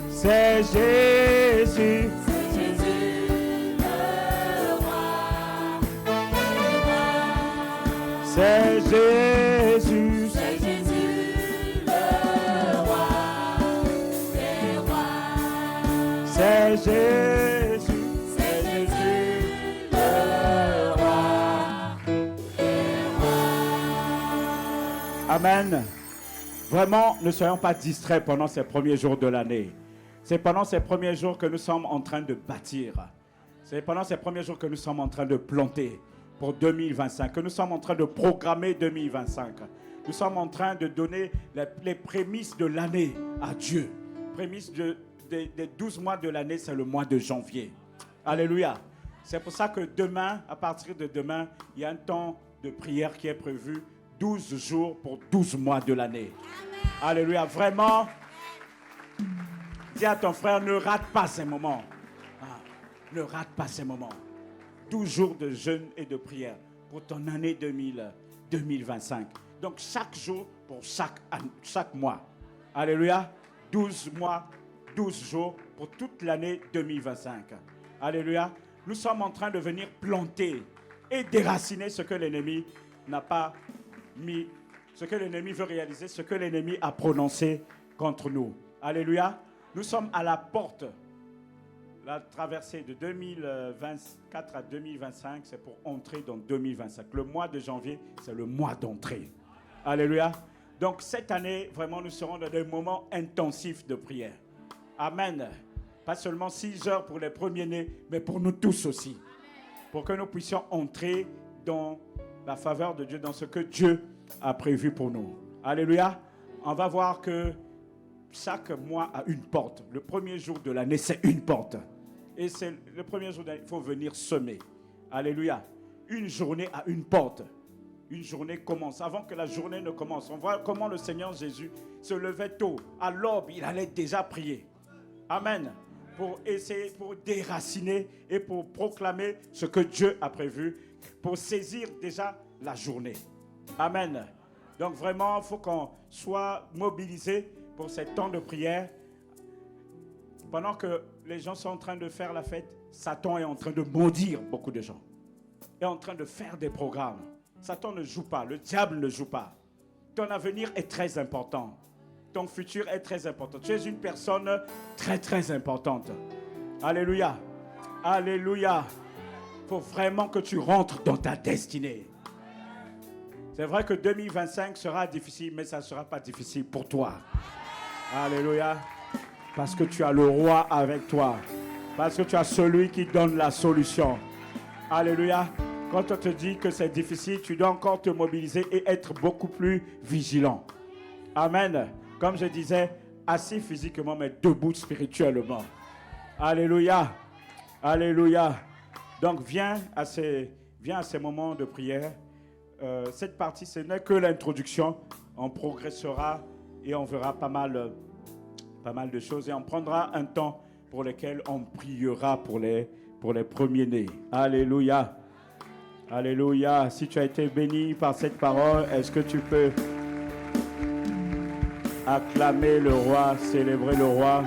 C'est Jésus. C'est Jésus le roi. C'est Jésus. C'est Jésus le roi. Des rois. C'est Jésus. C'est Jésus le roi. Des rois. Amen. Vraiment, ne soyons pas distraits pendant ces premiers jours de l'année. C'est pendant ces premiers jours que nous sommes en train de bâtir. C'est pendant ces premiers jours que nous sommes en train de planter pour 2025, que nous sommes en train de programmer 2025. Nous sommes en train de donner les prémices de l'année à Dieu. Prémices des 12 mois de l'année, c'est le mois de janvier. Alléluia. C'est pour ça que demain, à partir de demain, il y a un temps de prière qui est prévu, 12 jours pour 12 mois de l'année. Alléluia. Vraiment, dis à ton frère, ne rate pas ces moments. Ne rate pas ces moments. 12 jours de jeûne et de prière pour ton année 2025. Donc chaque jour pour chaque mois. Alléluia. 12 mois, 12 jours pour toute l'année 2025. Alléluia. Nous sommes en train de venir planter et déraciner ce que l'ennemi n'a pas mis, ce que l'ennemi veut réaliser, ce que l'ennemi a prononcé contre nous. Alléluia. Nous sommes à la porte. La traversée de 2024 à 2025, c'est pour entrer dans 2025. Le mois de janvier, c'est le mois d'entrée. Alléluia. Donc cette année, vraiment, nous serons dans des moments intensifs de prière. Amen. Pas seulement 6 heures pour les premiers-nés, mais pour nous tous aussi. Pour que nous puissions entrer dans la faveur de Dieu, dans ce que Dieu a prévu pour nous. Alléluia. On va voir que chaque mois a une porte. Le premier jour de l'année, c'est une porte. Et c'est le premier jour de l'année, il faut venir semer. Alléluia. Une journée a une porte. Une journée commence. Avant que la journée ne commence, on voit comment le Seigneur Jésus se levait tôt. À l'aube, il allait déjà prier. Amen. Pour essayer, pour déraciner et pour proclamer ce que Dieu a prévu, pour saisir déjà la journée. Amen. Donc vraiment, il faut qu'on soit mobilisé pour ces temps de prière. Pendant que les gens sont en train de faire la fête, Satan est en train de maudire beaucoup de gens. Il est en train de faire des programmes. Satan ne joue pas, le diable ne joue pas. Ton avenir est très important. Ton futur est très important. Tu es une personne très très importante. Alléluia. Alléluia. Il faut vraiment que tu rentres dans ta destinée. C'est vrai que 2025 sera difficile, mais ça ne sera pas difficile pour toi. Alléluia. Parce que tu as le roi avec toi. Parce que tu as celui qui donne la solution. Alléluia. Quand on te dit que c'est difficile, tu dois encore te mobiliser et être beaucoup plus vigilant. Amen. Comme je disais, assis physiquement, mais debout spirituellement. Alléluia. Alléluia. Donc viens à ces moments de prière. Cette partie, ce n'est que l'introduction. On progressera et on verra pas mal de choses. Et on prendra un temps pour lequel on priera pour les premiers-nés. Alléluia. Alléluia. Si tu as été béni par cette parole, est-ce que tu peux acclamer le roi, célébrer le roi?